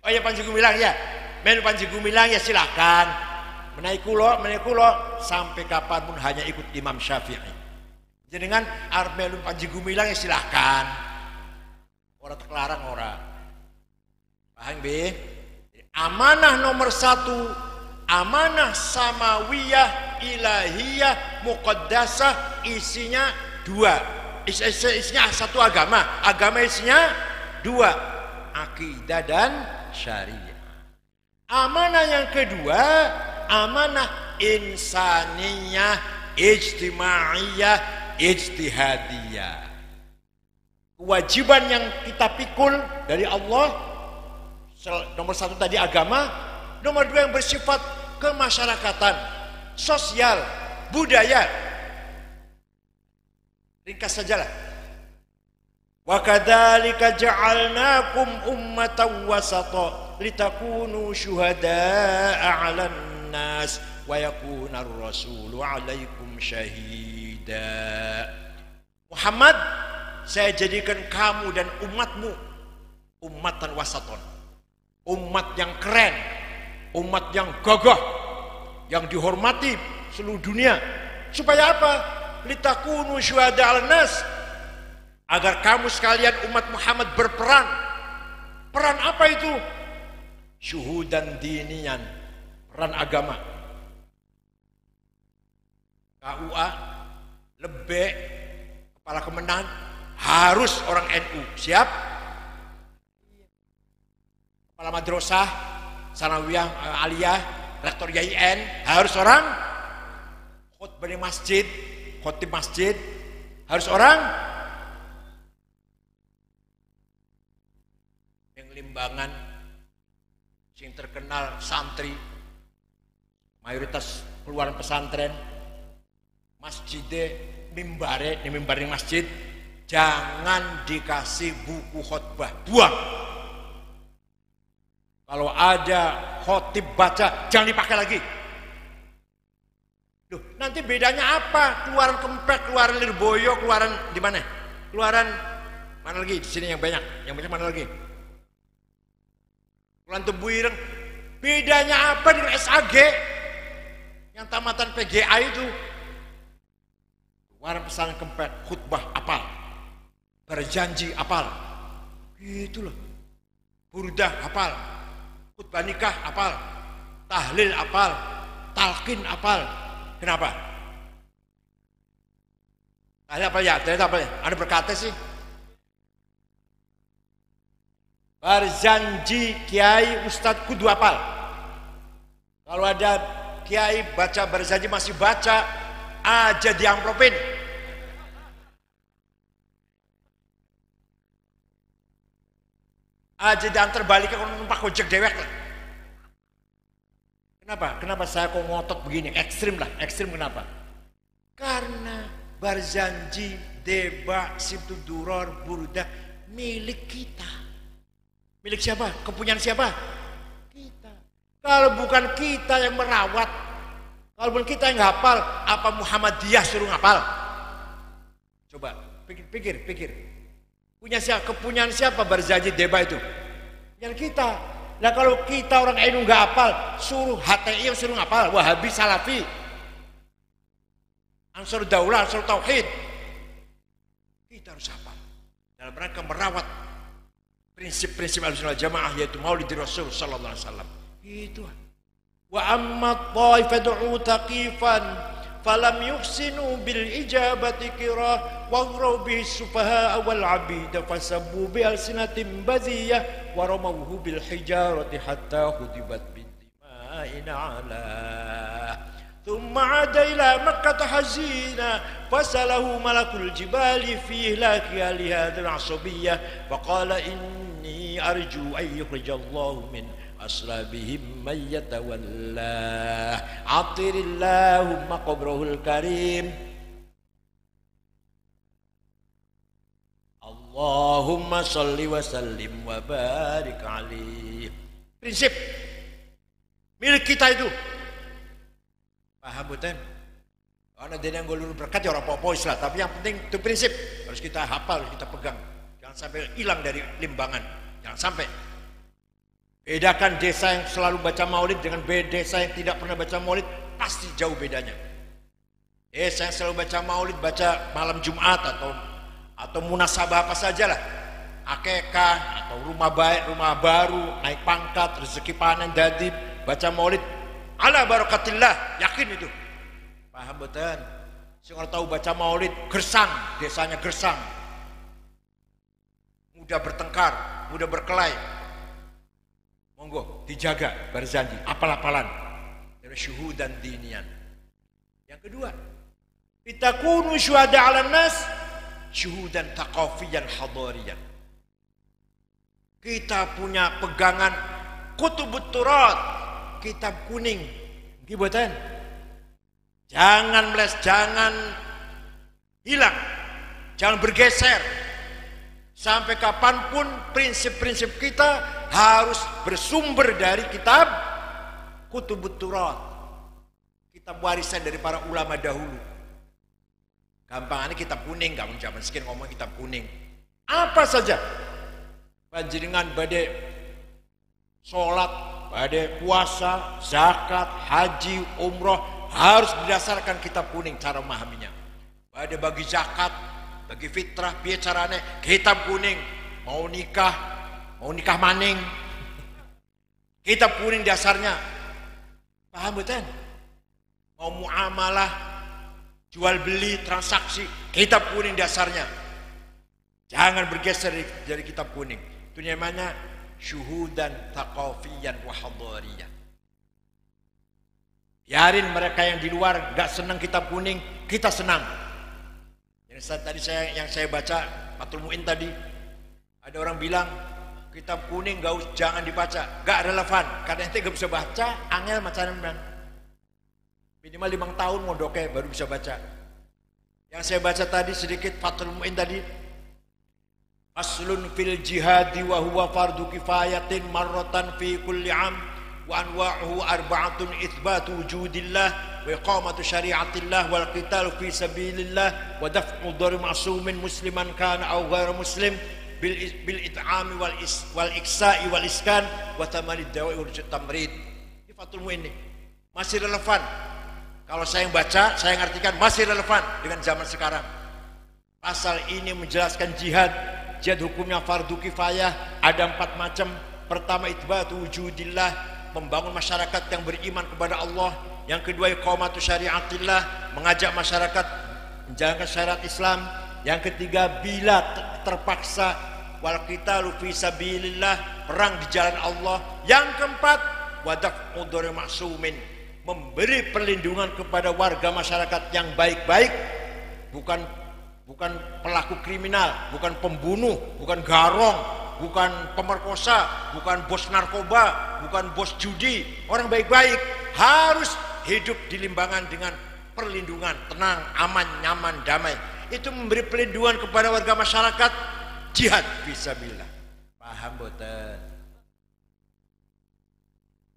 A: Oh ya Panji Gumilang ya, melu Panji Gumilang ya silahkan. Menaik kulo sampai kapanpun hanya ikut Imam Syafi'i. Jenengan arep melu Panji Gumilang ya silahkan. Ora terlarang ora. Paham be? Amanah nomor 1, amanah samawiyah, ilahiyah, muqaddasah, isinya 2. Isinya satu agama. Agama isinya 2, akidah dan syariah. Amanah yang kedua, amanah insaniyah, ijtimaiyah, ijtihadiyah. Kewajiban yang kita pikul dari Allah, nomor 1 tadi agama, nomor 2 yang bersifat kemasyarakatan, sosial, budaya. Ringkas sajalah. Wa kadzalika ja'alnakum ummatan wasata litakunu syuhada'a 'alan nas wa yakuna ar-rasulu 'alaikum syahida. Muhammad, saya jadikan kamu dan umatmu ummatan wasaton, umat yang keren, umat yang gagah, yang dihormati seluruh dunia. Supaya apa? Litakunu syuhada 'alan nas, agar kamu sekalian umat Muhammad berperan. Peran apa itu? Syuhudan dinian, peran agama. KUA, Lebek, kepala kemenang harus orang NU, siap? Kepala madrasah, sanawiyah, aliyah, rektor YIN harus orang. Khotbah di masjid, khotib masjid harus orang. Yang Limbangan sing terkenal santri, mayoritas keluaran pesantren, masjidnya mimbare, di mimbar di masjid jangan dikasih buku khotbah, buang. Kalau ada khotib baca jangan dipakai lagi. Loh, nanti bedanya apa? Keluaran Kempek, keluaran Lirboyo, keluaran di mana? Keluaran mana lagi? Di sini yang banyak mana lagi? Keluaran Tebuireng. Bedanya apa dengan SAG? Yang tamatan PGA itu. Keluaran pesantren Kempek, khutbah apal, berjanji apal, gitu loh. Burdah apal, khutbah nikah apal, tahlil apal, talqin apal. Kenapa? Tahlil apa ya? Tahlil apa ya? Ada berkata sih. Berjanji kiai ustadz kudu apal. Kalau ada kiai baca berjanji masih baca aja diamplopin. Aja diantar balik ke numpak ojek dewek lah. Kenapa saya kok ngotot begini? Ekstrim lah, ekstrim kenapa? Karena berjanji, deba, simtu duror, burdah milik kita. Milik siapa? Kepunyaan siapa? Kita. Kalau bukan kita yang merawat, kalau bukan kita yang hafal, apa Muhammadiyah suruh ngapal? Coba pikir. Punya siapa? Kepunyaan siapa berjanji deba itu? Yang kita. Nah kalau kita orang NU nggak hafal, suruh HTI yang suruh ngapal, Wahabi, Salafi, Ansur Daulah, Ansur Tauhid. Kita harus hafal dalam rangka merawat prinsip-prinsip Ahlussunnah wal Jamaah, yaitu Maulid Rasul sallallahu alaihi wasallam. Itu. Wa amma taifatu taqifan falam yuhsinu bil ijabati kira wa ghrabi sufaha wal abid fasabbu bi alsinatin baziyah wa ramawhu bil hijarati hatta hudibat bid dima'in ala thumma ada ila makkah hazina fasalahu malakul jibali fi ihlaki li hadhihi al-asabiyyah faqala inni arju an yukhrijallahu min aslabihim man yatawallah atirillahumma qabrahul karim Allahumma salli wa sallim wa barik alaih. Prinsip milik kita itu, paham bukan? Karena dia yang golur berkat ya orang apa-apa Islam, tapi yang penting itu prinsip harus kita hafal, harus kita pegang, jangan sampai hilang dari Limbangan, jangan sampai. Bedakan desa yang selalu baca maulid dengan desa yang tidak pernah baca maulid, pasti jauh bedanya. Saya selalu baca maulid, baca malam Jumat atau munasabah apa sajalah, akekah atau rumah baik, rumah baru, naik pangkat, rezeki panen, dadib, baca maulid ala barakatillah, yakin itu. Paham betul? Sing orang tahu baca maulid, Gersang, desanya Gersang. Mudah bertengkar, mudah berkelahi. Monggo dijaga, berjanji, apal-apalan dari syuhudan dinian. Yang kedua, litakunu syuhada 'alan nas syuhudan taqafiyan hadariyan. Kita punya pegangan kutubut turat, kitab kuning. Gimana? Jangan jangan hilang, jangan bergeser. Sampai kapanpun prinsip-prinsip kita harus bersumber dari kitab kutubut turat, kitab warisan dari para ulama dahulu. Gampangannya kitab kuning, kamu zaman sekian ngomong kitab kuning. Apa saja panjenengan badai sholat, badai puasa, zakat, haji, umroh harus berdasarkan kitab kuning cara memahaminya. Badai bagi zakat, bagi fitrah, biar caranya kitab kuning. Mau nikah maning, kitab kuning dasarnya. Paham betul? Mau muamalah, jual beli, transaksi, kitab kuning dasarnya. Jangan bergeser dari kitab kuning. Itu namanya syuhudan taqafiyan wa hadariyan. Biarin mereka yang di luar gak senang kitab kuning, kita senang. Yang saya baca Fathul Mu'in tadi, ada orang bilang kitab kuning jangan dibaca, gak relevan karena ente gak bisa baca, angel macam-macam. Minimal 5 tahun mondoknya baru bisa baca. Yang saya baca tadi sedikit Fathul Mu'in tadi, aslun fil jihadi wa huwa fardu kifayatin marratan fi kulli am wa anwa'uhu arba'atun itsbatu wujudillah wa iqamatu syari'atillah wal qital fi sabilillah wa daf'u dhari ma'sumin musliman kana aw ghairu muslim bil it'ami wal iksa'i wal iskan wa tamanid dawa'i wal tamrid. Ini Fathul Mu'in ini masih relevan. Kalau saya yang baca, saya ngartikan masih relevan dengan zaman sekarang. Pasal ini menjelaskan jihad. Jihad hukumnya fardu kifayah, ada 4 macam. Pertama, itsbatu wujudillah, membangun masyarakat yang beriman kepada Allah. Yang kedua, iqamatu syariatillah, mengajak masyarakat menjalankan syariat Islam. Yang ketiga, bila terpaksa, wal qitalu fi sabilillah, perang di jalan Allah. Yang keempat, wadaf'u dhari ma'sumin, memberi perlindungan kepada warga masyarakat yang baik-baik, bukan pelaku kriminal, bukan pembunuh, bukan garong, bukan pemerkosa, bukan bos narkoba, bukan bos judi. Orang baik-baik harus hidup di limbangan dengan perlindungan, tenang, aman, nyaman, damai. Itu memberi perlindungan kepada warga masyarakat, jihad fisabilillah. Paham betul?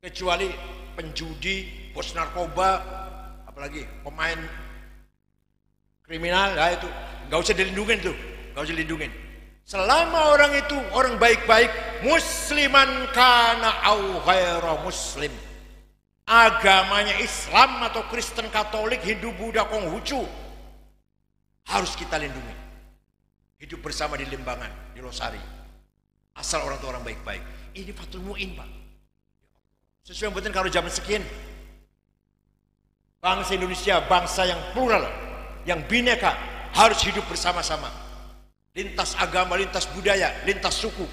A: Kecuali penjudi, bos narkoba, apalagi pemain kriminal, nah itu nggak usah dilindungin tuh, nggak usah dilindungin. Selama orang itu orang baik-baik, musliman kana au ghairu muslim, agamanya Islam atau Kristen, Katolik, Hindu, Buddha, Konghucu, harus kita lindungi. Hidup bersama di limbangan, di Losari, asal orang itu orang baik-baik. Ini Fathul Mu'in, Pak. Sesuai yang penting kalau zaman sekian. Bangsa Indonesia, bangsa yang plural, yang bineka, harus hidup bersama-sama. Lintas agama, lintas budaya, lintas suku.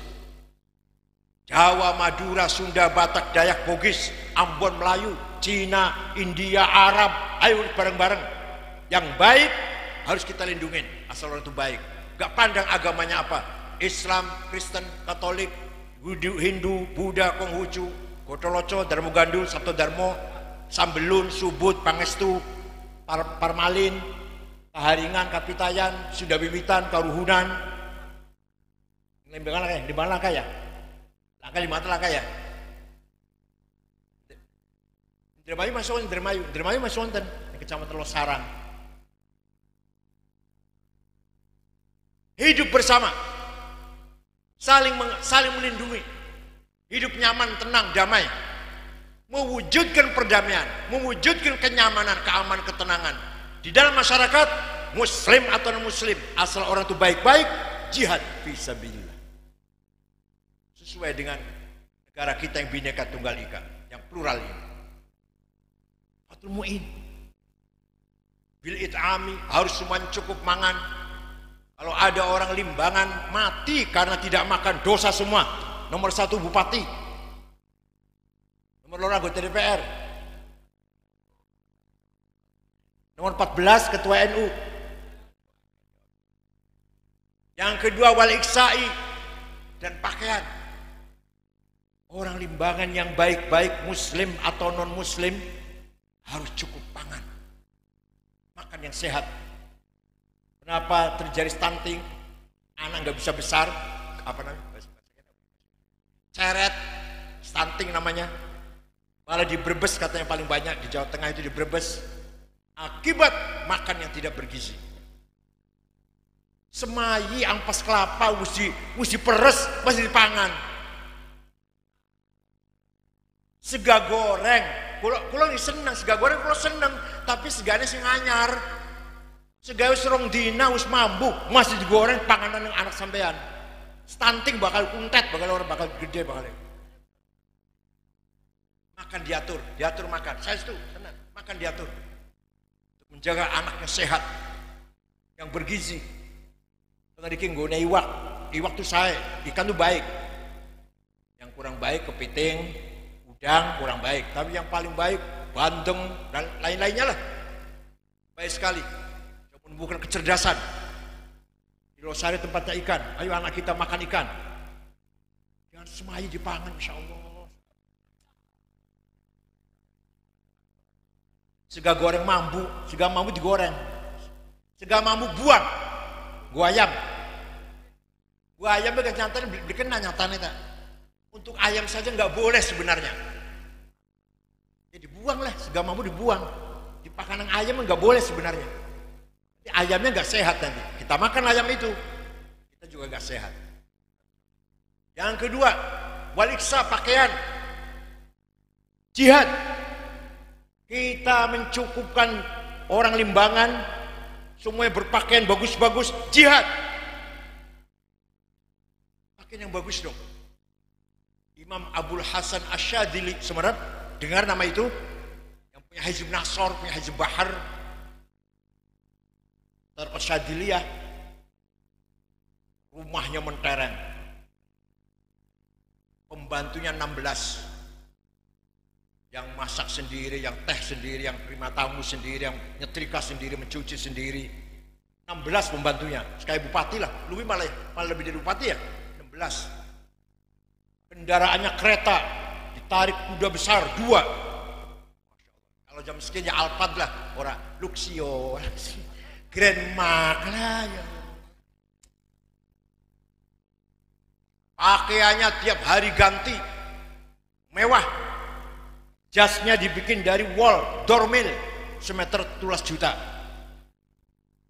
A: Jawa, Madura, Sunda, Batak, Dayak, Bugis, Ambon, Melayu, Cina, India, Arab, ayo bareng-bareng. Yang baik harus kita lindungin, asal orang itu baik. Gak pandang agamanya apa, Islam, Kristen, Katolik, Hindu, Buddha, Konghucu, Gotoloco, Darmo Gandul, Sabto Darmo, Sambelun, Subut, Pangestu, Parmalin, Kaharingan, Kapitayan, Sunda Bibitan, Karuhunan. Di mana langkah ya? Langkah 5 langkah ya? Indramayu masuk, Indramayu masuk wonten di Kecamatan Losarang. Hidup bersama, saling melindungi, hidup nyaman, tenang, damai, mewujudkan perdamaian, mewujudkan kenyamanan, keamanan, ketenangan di dalam masyarakat, muslim atau non muslim, asal orang itu baik-baik, jihad fisabilillah. Sesuai dengan negara kita yang Bhinneka Tunggal Ika, yang plural ini. Fathul Mu'in bil it'ami, harus semuanya cukup mangan. Kalau ada orang limbangan mati karena tidak makan, dosa semua. Nomor 1 bupati, nomor 2 anggota DPR, nomor 14 ketua NU, yang kedua wal iksai dan pakaian. Orang limbangan yang baik-baik, muslim atau non muslim, harus cukup pangan, makan yang sehat. Kenapa terjadi stunting, anak nggak bisa besar, apa namanya, ceret, stunting namanya. Malah di Brebes katanya paling banyak, di Jawa Tengah itu di Brebes, akibat makan yang tidak bergizi. Semayi ampas kelapa usi peres masih dipangan. Sega goreng, kulo seneng sega goreng, kulo seneng, tapi segane sing anyar. Sega wis rong dina wis mambu masih digoreng panganan yang anak sampean. Stunting bakal kuntet, bakal orang bakal gede bakal. Makan diatur makan. Saya itu senang, makan diatur. Untuk menjaga anaknya sehat, yang bergizi. Tengah dikit nggone iwak itu saya, ikan itu baik. Yang kurang baik kepiting, udang kurang baik. Tapi yang paling baik bandeng dan lain-lainnya lah. Baik sekali. Coba menumbuhkan kecerdasan. Di Losari tempatnya ikan, ayo anak kita makan ikan. Jangan semayi dipangan, insya Allah. Sega goreng mambu, sega mambu digoreng. Sega mambu buang, gua ayam kan nyatanya dikena nyatanya tak. Untuk ayam saja nggak boleh sebenarnya. Ya dibuang lah, sega mambu dibuang. Di pakanan ayam nggak boleh sebenarnya. Ayamnya nggak sehat nanti. Kita makan ayam itu, kita juga nggak sehat. Yang kedua, waliksa pakaian, jihad. Kita mencukupkan orang limbangan, semuanya berpakaian bagus-bagus, jihad. Pakaian yang bagus dong. Imam Abul Hasan Asyadili Semarang, dengar nama itu? Yang punya Hizb Nasor, punya Hizb Bahar. Tarekat Syadiliyah, rumahnya mentereng, pembantunya 16, yang masak sendiri, yang teh sendiri, yang terima tamu sendiri, yang nyetrika sendiri, mencuci sendiri, 16 pembantunya, sekali bupati lah, malah lebih dari bupati ya, 16. Kendaraannya kereta, ditarik kuda besar 2. Kalau jam segini Alphard lah, orang Luxio, Grand Mark lah ya. Pakaiannya tiap hari ganti, mewah. Jasnya dibikin dari wool, dormil, semeter 12 juta.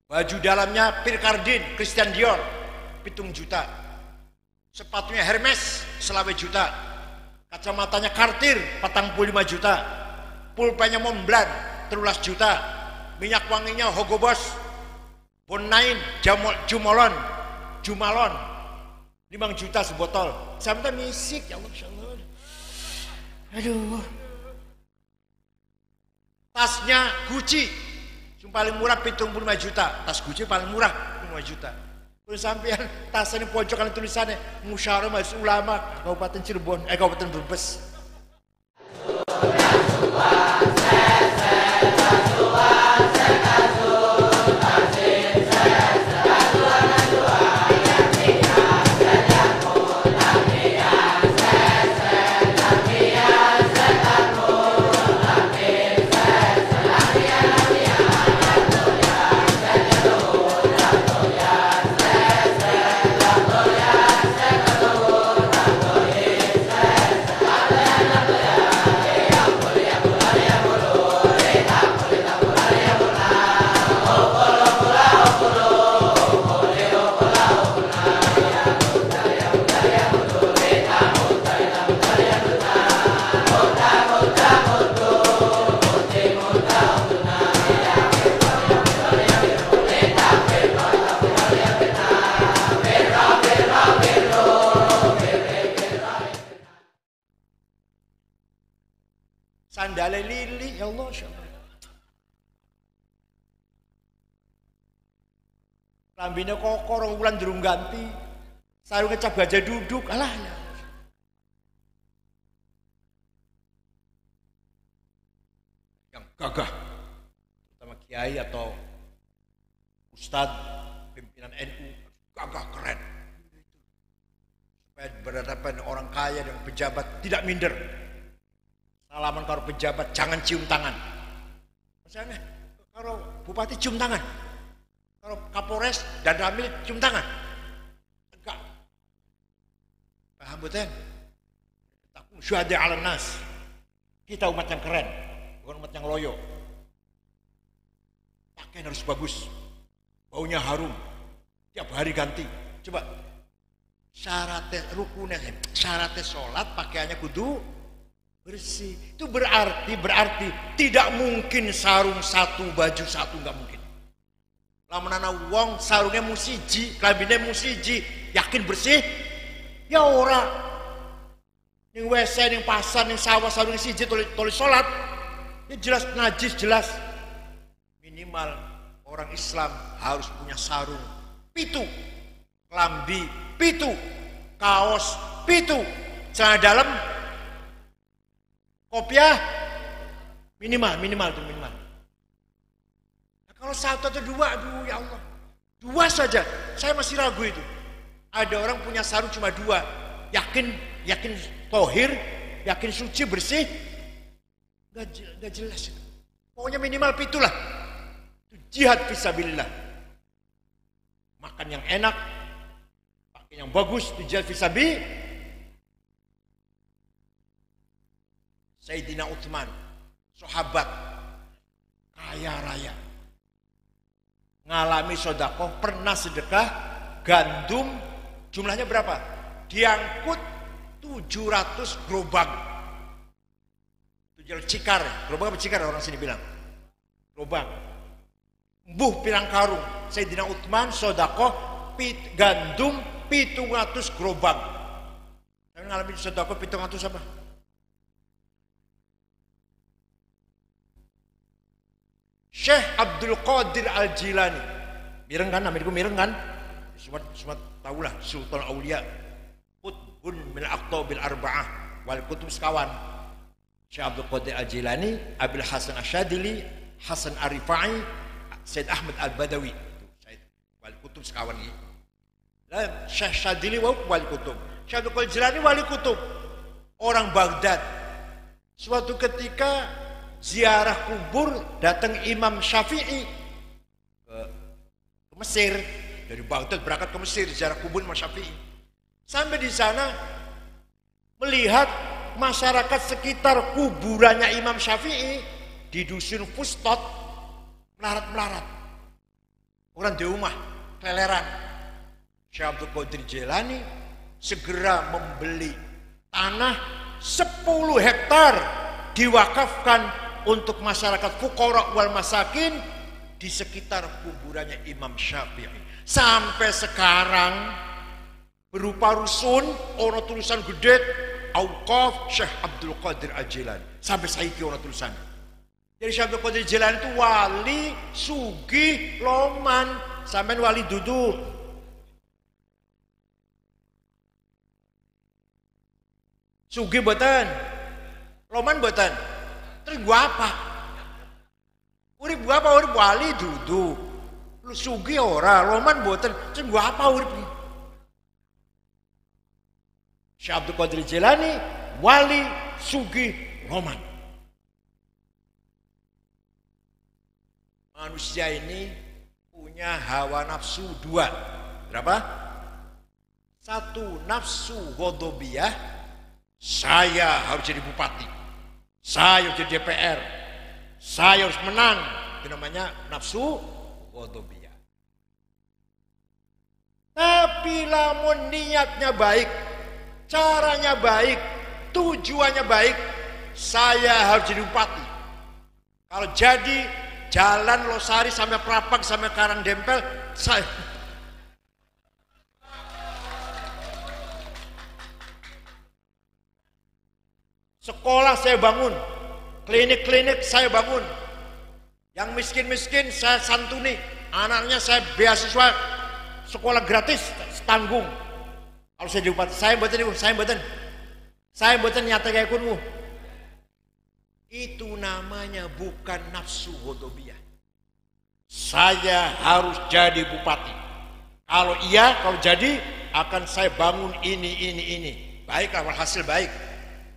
A: Baju dalamnya Pierre Cardin, Christian Dior, 7 juta. Sepatunya Hermes, 11 juta. Kacamatanya Cartier, 45 juta. Pulpennya Montblanc, 13 juta. Minyak wanginya Hugo Boss, Bonain, Jumalon, 5 juta sebotol. Sampai misik, ya Allah, Insya Allah. Aduh. Tasnya Gucci, yang paling murah 75 juta. Tas Gucci paling murah 5 juta. Terus sampean tasnya pojokan tulisannya Musyawarah Majelis Ulama Kabupaten Cirebon, Kabupaten Brebes. sandale lili, ya Allah, Masya Allah. Lambine kokor, wulan durung ganti, sarungnya cap gajah duduk, alah ya. Yang gagah, terutama kiai atau ustadz, pimpinan NU, gagah keren. Supaya berhadapan orang kaya dan pejabat tidak minder. Salaman kalau pejabat jangan cium tangan. Misalnya kalau bupati cium tangan. Kalau Kapolres dan Ramil cium tangan. Enggak. Paham betul? Takum syuhada 'alan nas. Kita umat yang keren, bukan umat yang loyo. Pakaian harus bagus. Baunya harum. Tiap hari ganti. Coba syaratnya rukunnya, syaratnya sholat pakaiannya kudu bersih. Itu berarti tidak mungkin sarung satu, baju satu, nggak mungkin. Lamun ana wong sarungnya musiji, klambine musiji, yakin bersih? Ya ora. Ning WC, ning pasar, ning sawah sarungnya siji tulis salat. Ya jelas najis, jelas. Minimal orang Islam harus punya sarung pitu, klambi pitu, kaos pitu, celana dalam kopiah minimal tuh minimal. Kalau satu atau dua, aduh ya Allah, dua saja, saya masih ragu itu. Ada orang punya sarung cuma dua, yakin tohir, yakin suci bersih, nggak jelas itu. Pokoknya minimal pitulah, itu jihad fisabilillah. Makan yang enak, pakai yang bagus, itu jihad fisabi. Sayyidina Utsman, sahabat kaya raya, ngalami sedekah, pernah sedekah gandum, jumlahnya berapa? Diangkut 700 gerobak. Itu cikar, gerobak apa cikar orang sini bilang? Gerobak. Mbuh pirang karung. Sayyidina Utsman sedekah gandum 700 gerobak. Saya ngalami sedekah 700 apa? Syekh Abdul Qadir Al-Jilani, mireng kan, namanya mireng kan, semua tahulah, Sultan Aulia, Qutbun min Aqtabil Arba'ah, wal kutub sekawan. Syekh Abdul Qadir Al-Jilani, Abil Hasan Asyadili, Hasan Arifai, Said Ahmad Al-Badawi, wal kutub sekawan ini. Lah Syekh Syadili wal kutub, Syekh Abdul Qadir Al-Jilani wali kutub, orang Baghdad. Suatu ketika ziarah kubur, datang Imam Syafi'i ke Mesir, dari Baghdad berangkat ke Mesir ziarah kubur Imam Syafi'i. Sampai di sana melihat masyarakat sekitar kuburannya Imam Syafi'i di dusun Fustot melarat-melarat. Orang di rumah keleleran. Syekh Abdul Qadir Jilani segera membeli tanah 10 hektar diwakafkan untuk masyarakat fuqara wal masakin di sekitar kuburannya Imam Syafi'i. Sampai sekarang berupa rusun, ono tulisan gede, Auqaf Syekh Abdul Qadir Al-Jilani. Sampai saiki ono tulisan. Jadi Syekh Abdul Qadir Al-Jilani itu wali, sugih, loman, sampean wali duduk. Sugih mboten? Loman mboten? Terus gua apa? Urip gua apa? Urip wali duduk. Lu sugih ora, loman mboten. Terus gua apa urip? Syekh Abdul Qadir Jilani wali, sugih, loman. Manusia ini punya hawa nafsu dua. Berapa? Satu, nafsu ghadabiyah. Saya harus jadi bupati. Saya harus jadi DPR, saya harus menang. Itu namanya nafsu ghadabiyah. Tapi lamun niatnya baik, caranya baik, tujuannya baik, saya harus jadi bupati. Kalau jadi jalan Losari sampai Prapak sampai Karangdempel, saya sekolah saya bangun, Klinik-klinik saya bangun. Yang miskin-miskin saya santuni. Anaknya saya beasiswa sekolah gratis, tanggung. Kalau saya diupati, saya mboten nyata kayak kunmu. Itu namanya bukan nafsu ghadabiyah. Saya harus jadi bupati. Kalau jadi akan saya bangun ini. Baiklah, hasil baik.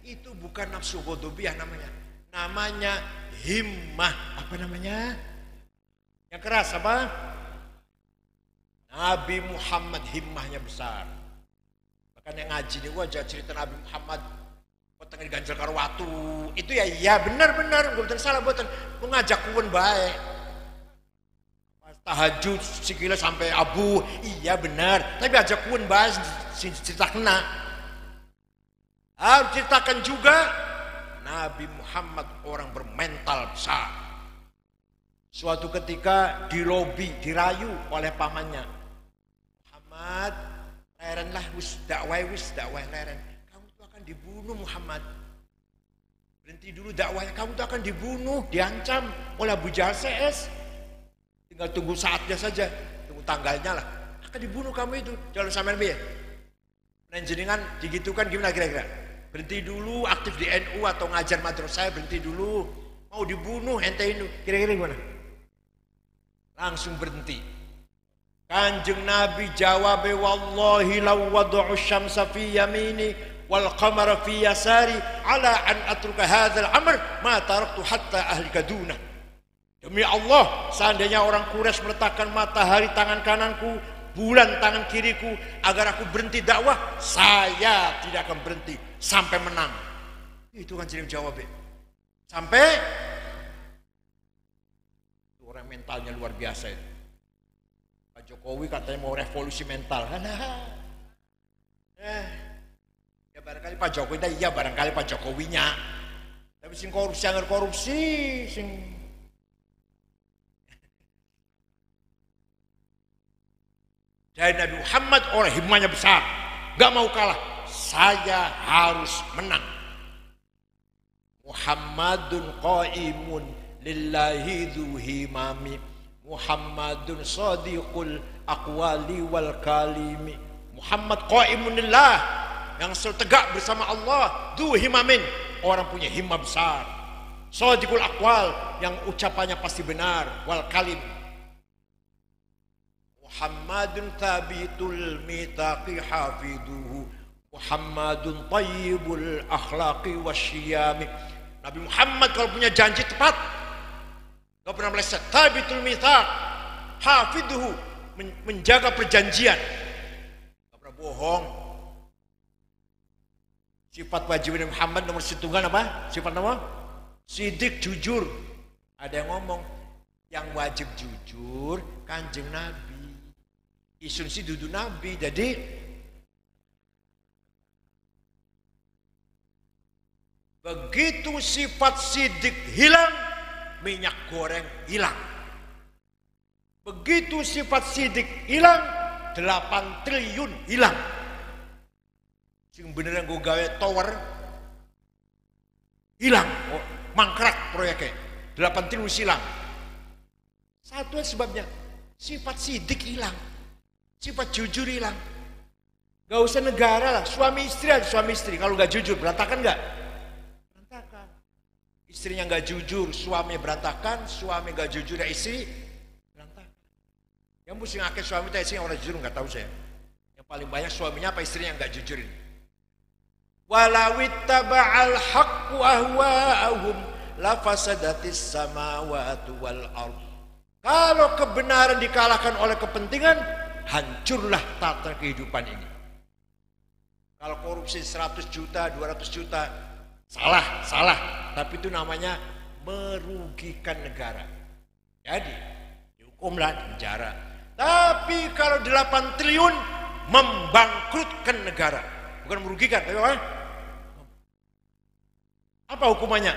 A: Itu bukan nafsu ghadabiyah namanya. Namanya himmah. Apa namanya? Yang keras apa? Nabi Muhammad himmahnya besar. Bahkan yang ngaji ini wajah cerita Nabi Muhammad tengah diganjel karo watu. Itu ya benar, mboten salah mboten. Mengajak kuwen bae. Tahajud sikile sampai abu, iya benar. Tapi ajak kuwen bae cerita kena. Harus ceritakan juga Nabi Muhammad orang bermental besar. Suatu ketika di lobi dirayu oleh pamannya. Muhammad, lerenlah wis dakwah leren. Dibunuh Muhammad. Berhenti dulu dakwahnya, kamu tuh akan dibunuh, diancam oleh Abu Jahal CS. Tinggal tunggu saatnya saja, tunggu tanggalnya lah. Akan dibunuh kamu itu, jangan sampai lebih ya. Jenengan digitukan gimana kira-kira? Berhenti dulu aktif di NU atau ngajar madrasah, berhenti dulu. Mau dibunuh ente itu, kira-kira gimana? Langsung berhenti. Kanjeng Nabi jawab, wallahi law wada'u syamsa fi yamini wal qamara fi yasari ala an atruka hadzal amr ma taraktu hatta ahlika duna. Demi Allah, seandainya orang Quraisy meletakkan matahari tangan kananku, bulan tangan kiriku agar aku berhenti dakwah, saya tidak akan berhenti sampai menang. Itu kan jadi jawab. Sampai orang mentalnya luar biasa itu. Pak Jokowi katanya mau revolusi mental. Ya barangkali Pak Jokowi, iya barangkali Pak Jokowinya. Tapi sing korupsi, anggar korupsi, sing dari Nabi Muhammad orang himmahnya besar, gak mau kalah. Saya harus menang. Muhammadun qaimun lillahi dhu himami, Muhammadun sadiqul aqwali wal kalimi. Muhammad qaimun lillah, yang selalu tegak bersama Allah, dhu himamin, orang punya himmah besar. Sadiqul aqwal, yang ucapannya pasti benar, wal kalim. Muhammadun thabitul mitaqi hafiduhu, Muhammadun tayyibul akhlaqi wasyiyami. Nabi Muhammad kalau punya janji tepat, gak pernah meleset. Thabitul mitaq hafiduhu, menjaga perjanjian, gak pernah bohong. Sifat wajib Nabi Muhammad nomor setunggal apa? Sifat nama? Sidik, jujur. Ada yang ngomong, yang wajib jujur Kanjeng Nabi. Isun si dudu Nabi. Jadi begitu sifat sidik hilang, minyak goreng hilang. Begitu sifat sidik hilang, 8 triliun hilang. Sing beneran gue gawe tower hilang, mangkrak proyeknya, 8 triliun hilang. Satu sebabnya sifat sidik hilang, sifat jujur hilang. Gak usah negara lah, suami istri aja, suami istri kalau gak jujur berantakan gak? Berantakan. Istrinya gak jujur, suaminya berantakan. Suami gak jujur ya istri berantakan. Yang mesti ngakit suami itu istri yang orang jujur gak tahu saya. Yang paling banyak suaminya apa istrinya yang gak jujur ini. Walawittaba'al haqqu ahwa'ahum lafasadatis samawati wal ardh. Kalau kebenaran dikalahkan oleh kepentingan, hancurlah tata kehidupan ini. Kalau korupsi 100 juta, 200 juta, salah. Tapi itu namanya merugikan negara. Jadi dihukumlah di penjara. Tapi kalau 8 triliun membangkrutkan negara, bukan merugikan, tapi apa? Apa hukumannya?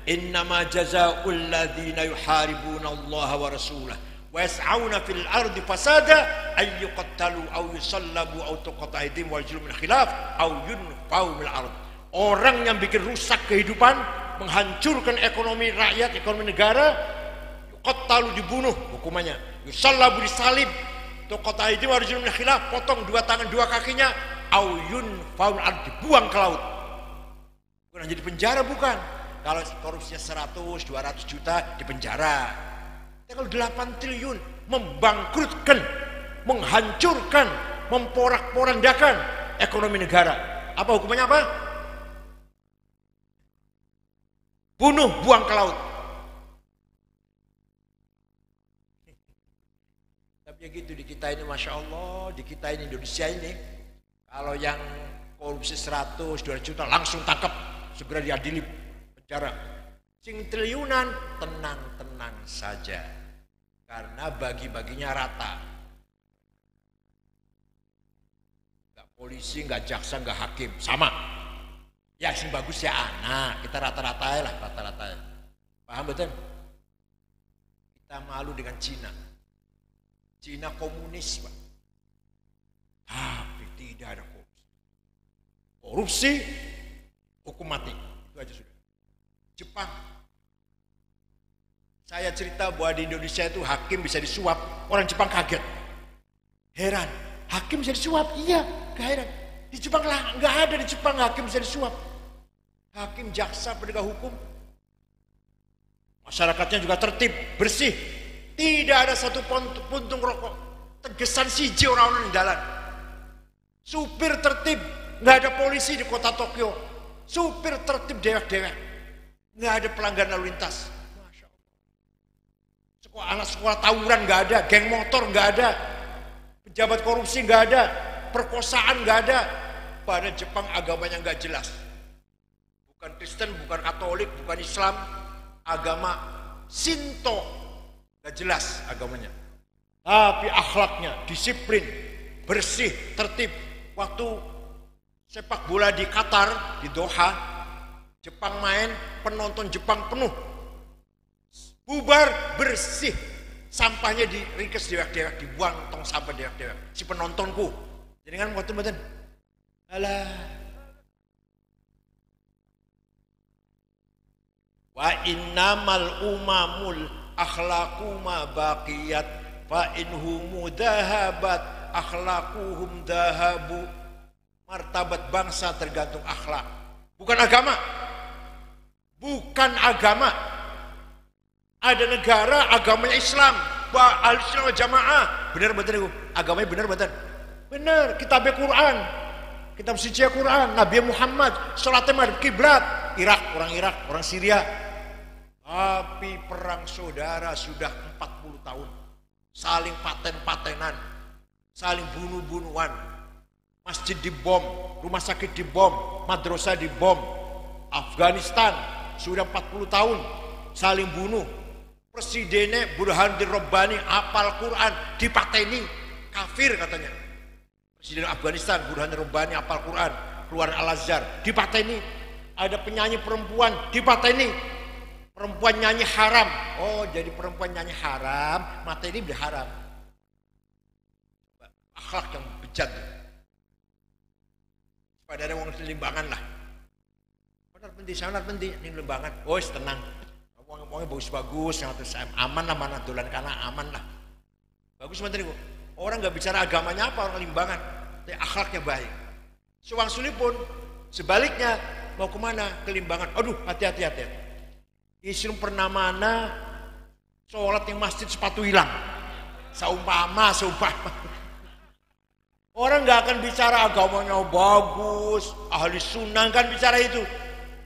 A: Innama jazaa'ul ladzina yuharibuna Allah wa rasulahu wa yas'auna fil ardi fasada ay yuqattalu aw yusallabu aw tuqatta aydihim wa arjuluhum min khilaf aw yunfau min ard. Orang yang bikin rusak kehidupan menghancurkan ekonomi rakyat, ekonomi negara, yuqattalu dibunuh hukumannya, yusallabu disalib, tuqatta aydihim wa arjuluhum min khilaf, potong dua tangan dua kakinya, au yunfaul ard, dibuang ke laut. Bukan jadi penjara, bukan. Kalau korupsinya 100, 200 juta di penjara. Tapi kalau 8 triliun membangkrutkan, menghancurkan, memporak-porandakan ekonomi negara. Apa hukumannya apa? Bunuh, buang ke laut. Tapi ya gitu di kita ini, Masya Allah, di kita ini Indonesia ini, kalau yang korupsi 100, 200 juta langsung tangkap, segera diadili penjara. Sing triliunan tenang-tenang saja, karena bagi-baginya rata. Nggak polisi, nggak jaksa, nggak hakim, sama. Ya sing bagus ya anak, kita rata-rata lah, rata-rata. Paham betul? Kita malu dengan Cina. Cina komunis, Pak. Tapi tidak ada korupsi. Korupsi, hukum mati. Itu aja sudah. Jepang. Saya cerita bahwa di Indonesia itu hakim bisa disuap. Orang Jepang kaget. Heran. Hakim bisa disuap? Iya, heran. Di Jepang lah, nggak ada di Jepang hakim bisa disuap. Hakim, jaksa, penegak hukum. Masyarakatnya juga tertib, bersih. Tidak ada satu puntung rokok. Tegesan siji orang-orang di jalan. Supir tertib. Nggak ada polisi di kota Tokyo. Supir tertib dewek-dewek. Nggak ada pelanggaran lalu lintas. Masya Allah. Anak sekolah tawuran nggak ada. Geng motor nggak ada. Pejabat korupsi nggak ada. Perkosaan nggak ada. Pada Jepang agamanya nggak jelas. Bukan Kristen, bukan Katolik, bukan Islam. Agama Shinto. Nggak jelas agamanya. Tapi akhlaknya, disiplin, bersih, tertib. Waktu sepak bola di Qatar, di Doha, Jepang main, penonton Jepang penuh. Bubar, bersih. Sampahnya diringkes dewek-dewek, dibuang tong sampah dewek-dewek. Si penontonku. Jadi kan mboten-mboten. Alah. Wa innamal umamul akhlaqu ma baqiyat fa inhum dahabat akhlaquhum dahabu. Martabat bangsa tergantung akhlak, bukan agama. Bukan agama. Ada negara agamanya Islam, Ahlussunnah wal Jamaah. Benar betul itu. Agamanya benar betul. Benar, kitab Quran. Kitab suci Quran, Nabi Muhammad salatnya madhab kiblat. Irak, orang Syria. Tapi perang saudara sudah 40 tahun. Saling paten-patenan, saling bunuh-bunuhan. Masjid dibom, rumah sakit dibom, madrasah dibom. Afghanistan sudah 40 tahun saling bunuh. Presidennya Burhanuddin Rabbani apal Quran dipateni, kafir katanya. Presiden Afghanistan Burhanuddin Rabbani apal Quran, keluar Al-Azhar dipateni. Ada penyanyi perempuan dipateni. Perempuan nyanyi haram. Oh, jadi perempuan nyanyi haram, mateni udah haram. Akhlak yang bejat. Pada ada orang limbangan lah. Benar penting, ini limbangan. Oh, tenang. Ngomongnya bagus-bagus, aman lah, mana dolan karena aman lah. Bagus menteri. Orang nggak bicara agamanya apa, orang limbangan. Tapi akhlaknya baik. Sewang-suli pun sebaliknya mau kemana? Ke limbangan. Aduh, hati-hati. Islam pernah mana sholat yang masjid sepatu hilang. Seumpama. Orang nggak akan bicara agamanya bagus, ahli sunnah kan bicara itu.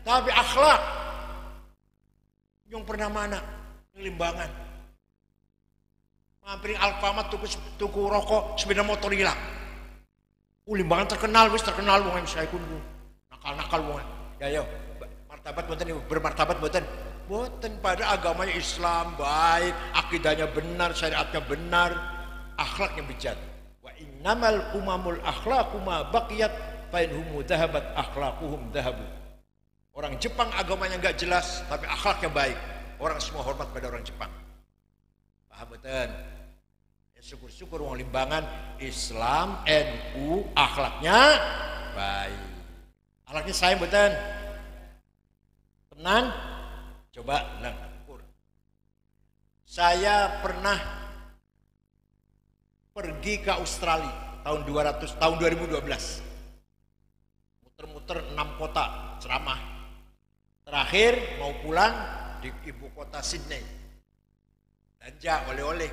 A: Tapi akhlak yang pernah mana limbangan. Mampir Alfamart tuku rokok, sepeda motor hilang. Limbangan terkenal wong saya kundu. Nakal wong. Ya yo, martabat mboten niku, bermartabat mboten. Mboten, pada agamanya Islam baik, akidahnya benar, syariatnya benar, akhlaknya bejat. Wa innamal umamul akhlaqu ma baqiyat fa inhum dhahabat akhlaquhum dhahabu. Orang Jepang agamanya enggak jelas tapi akhlaknya baik. Orang semua hormat pada orang Jepang. Paham betul? Ya syukur-syukur orang limbangan Islam, NU akhlaknya baik. Akhlaknya sayang betul. Tenan? Coba ukur. Saya pernah pergi ke Australia tahun 2012. Muter-muter 6 kota ceramah. Terakhir mau pulang di ibu kota Sydney. Belanja oleh-oleh.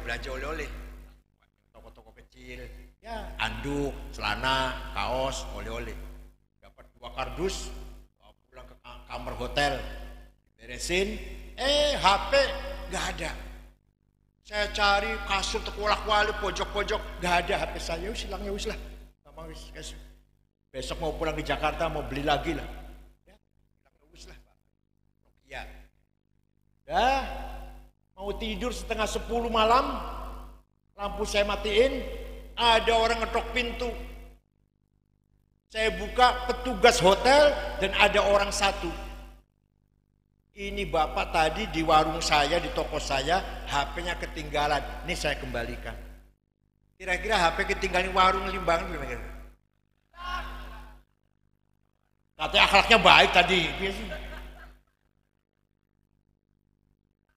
A: Toko-toko kecil, ya anduk, celana, kaos, oleh-oleh. Dapat 2 kardus, bawa pulang ke kamar hotel, beresin, HP nggak ada. Saya cari kasur terkolak-walik, pojok-pojok, nggak ada HP saya. Silang ya wis lah. Besok mau pulang ke Jakarta mau beli lagi lah. Ya, silang ya wis lah. Ya, dah mau tidur setengah 10 malam, lampu saya matiin, ada orang ngetok pintu. Saya buka, petugas hotel dan ada orang satu. Ini bapak tadi di warung saya, di toko saya, HP-nya ketinggalan. Ini saya kembalikan. Kira-kira HP ketinggalan di warung Limbangan gimana? Katanya akhlaknya baik tadi.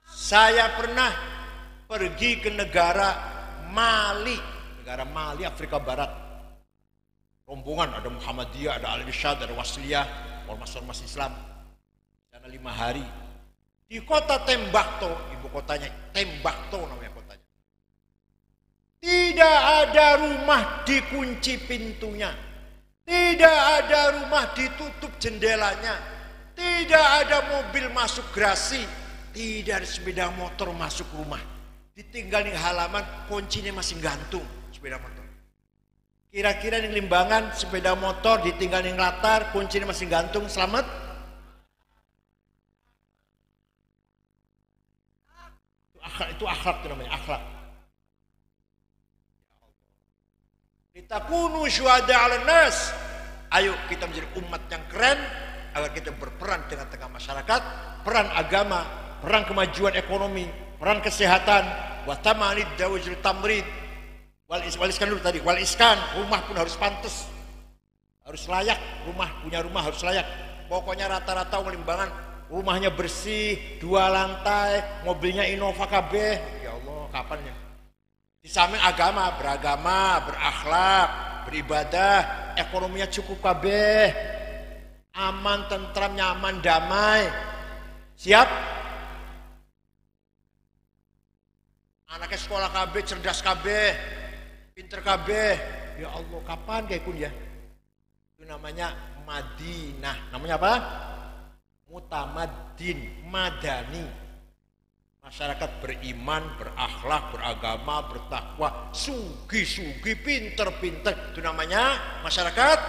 A: Saya pernah pergi ke negara Mali, Afrika Barat. Rombongan ada Muhammadiyah, ada Al-Irsyad, ada Wasliyah, ormas-ormas Islam. Sana 5 hari. Di kota Tembakto, ibu kotanya Tembakto namanya kotanya. Tidak ada rumah dikunci pintunya. Tidak ada rumah ditutup jendelanya. Tidak ada mobil masuk garasi. Tidak ada sepeda motor masuk rumah. Ditinggal di halaman, kuncinya masih gantung sepeda motor. Kira-kira di Limbangan sepeda motor ditinggal di latar, kuncinya masih gantung, selamat? Itu akhlak itu namanya, akhlak. Kita kunu syuhada 'alan nas. Ayo kita menjadi umat yang keren agar kita berperan di tengah-tengah masyarakat, peran agama, peran kemajuan ekonomi, peran kesehatan, wa tamanid dawajul tamrid. Wal iskan dulu tadi, wal iskan, rumah pun harus pantas. Harus layak, punya rumah harus layak. Pokoknya rata-rata Limbangan rumahnya bersih, 2 lantai, mobilnya Innova KB. Ya Allah, kapan ya? Di samping agama, beragama, berakhlak, beribadah, ekonominya cukup KB. Aman, tentram, nyaman, damai. Siap? Anaknya sekolah KB, cerdas KB, pinter KB. Ya Allah, kapan kayak pun ya? Itu namanya Madinah. Namanya apa? Mutamaddin, madani. Masyarakat beriman, berakhlak, beragama, bertakwa, sugi-sugi, pinter-pinter. Itu namanya masyarakat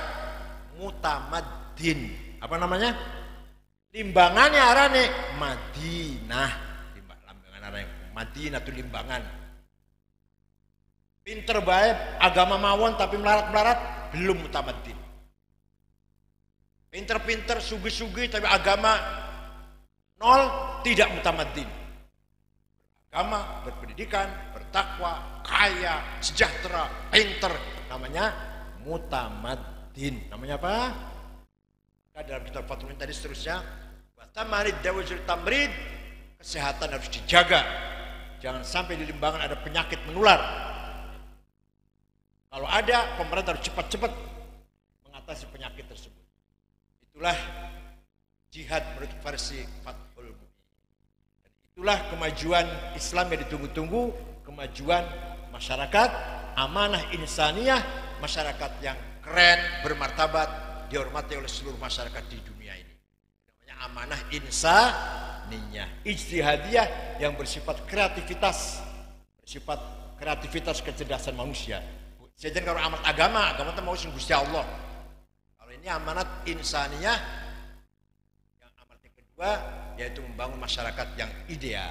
A: mutamaddin. Apa namanya? Limbangannya arane Madinah. Limbangan arane Madinah itu Limbangan. Pinter baik, agama mawon tapi melarat-melarat, belum mutamaddin. Pinter-pinter, sugi-sugi tapi agama nol, tidak mutamaddin. Agama, berpendidikan, bertakwa, kaya, sejahtera, pinter, namanya mutamaddin. Namanya apa? Dalam kitab Fathul tadi seterusnya, watamanid dawajul tamrid, kesehatan harus dijaga. Jangan sampai di Limbangan ada penyakit menular. Kalau ada, pemerintah harus cepat-cepat mengatasi penyakit tersebut. Itulah jihad menurut versi Fathul Mu'in. Itulah kemajuan Islam yang ditunggu-tunggu, kemajuan masyarakat, amanah insaniyah, masyarakat yang keren, bermartabat, dihormati oleh seluruh masyarakat di dunia ini. Namanya amanah insaniyah, ijtihadiyah yang bersifat kreativitas, kecerdasan manusia. Sejen kalau amanat agama itu mau sing Gusti Allah. Kalau ini amanat insaniyah, yang amanat yang kedua yaitu membangun masyarakat yang ideal.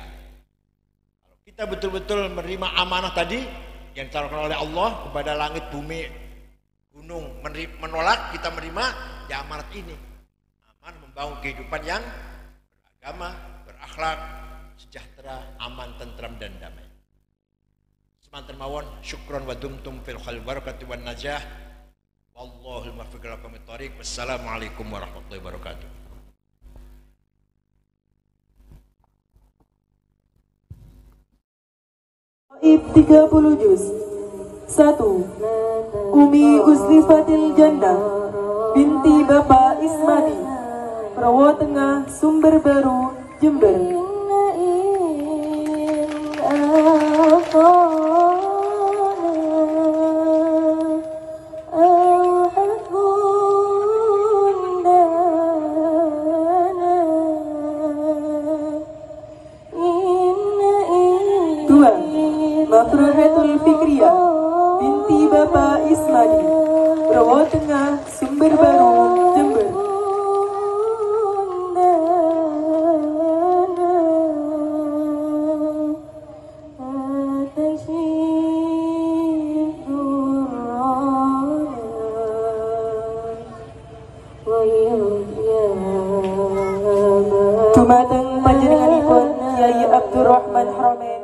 A: Kalau kita betul-betul menerima amanah tadi yang ditaruhkan oleh Allah kepada langit, bumi, gunung, menolak, kita menerima ya amanat ini. Aman membangun kehidupan yang beragama, berakhlak, sejahtera, aman, tentram dan damai. Semantan mawon, syukron wa dumtum fil khair barakati wan najah. Wallahul muwaffiq ila aqwamit thoriq. Wassalamualaikum warahmatullahi wabarakatuh.
D: 30 juz. 1. Umi Uslifatil Jannah binti Bapak Ismadi, Rawa Tengah, Sumber Baru, Jember. Mafruhatul Fikriyah binti Bapak Ismadi, Rawa Tengah, Sumber Baru, Jember. Dumateng panjenenganipun Kyai Abdurrahman Haramen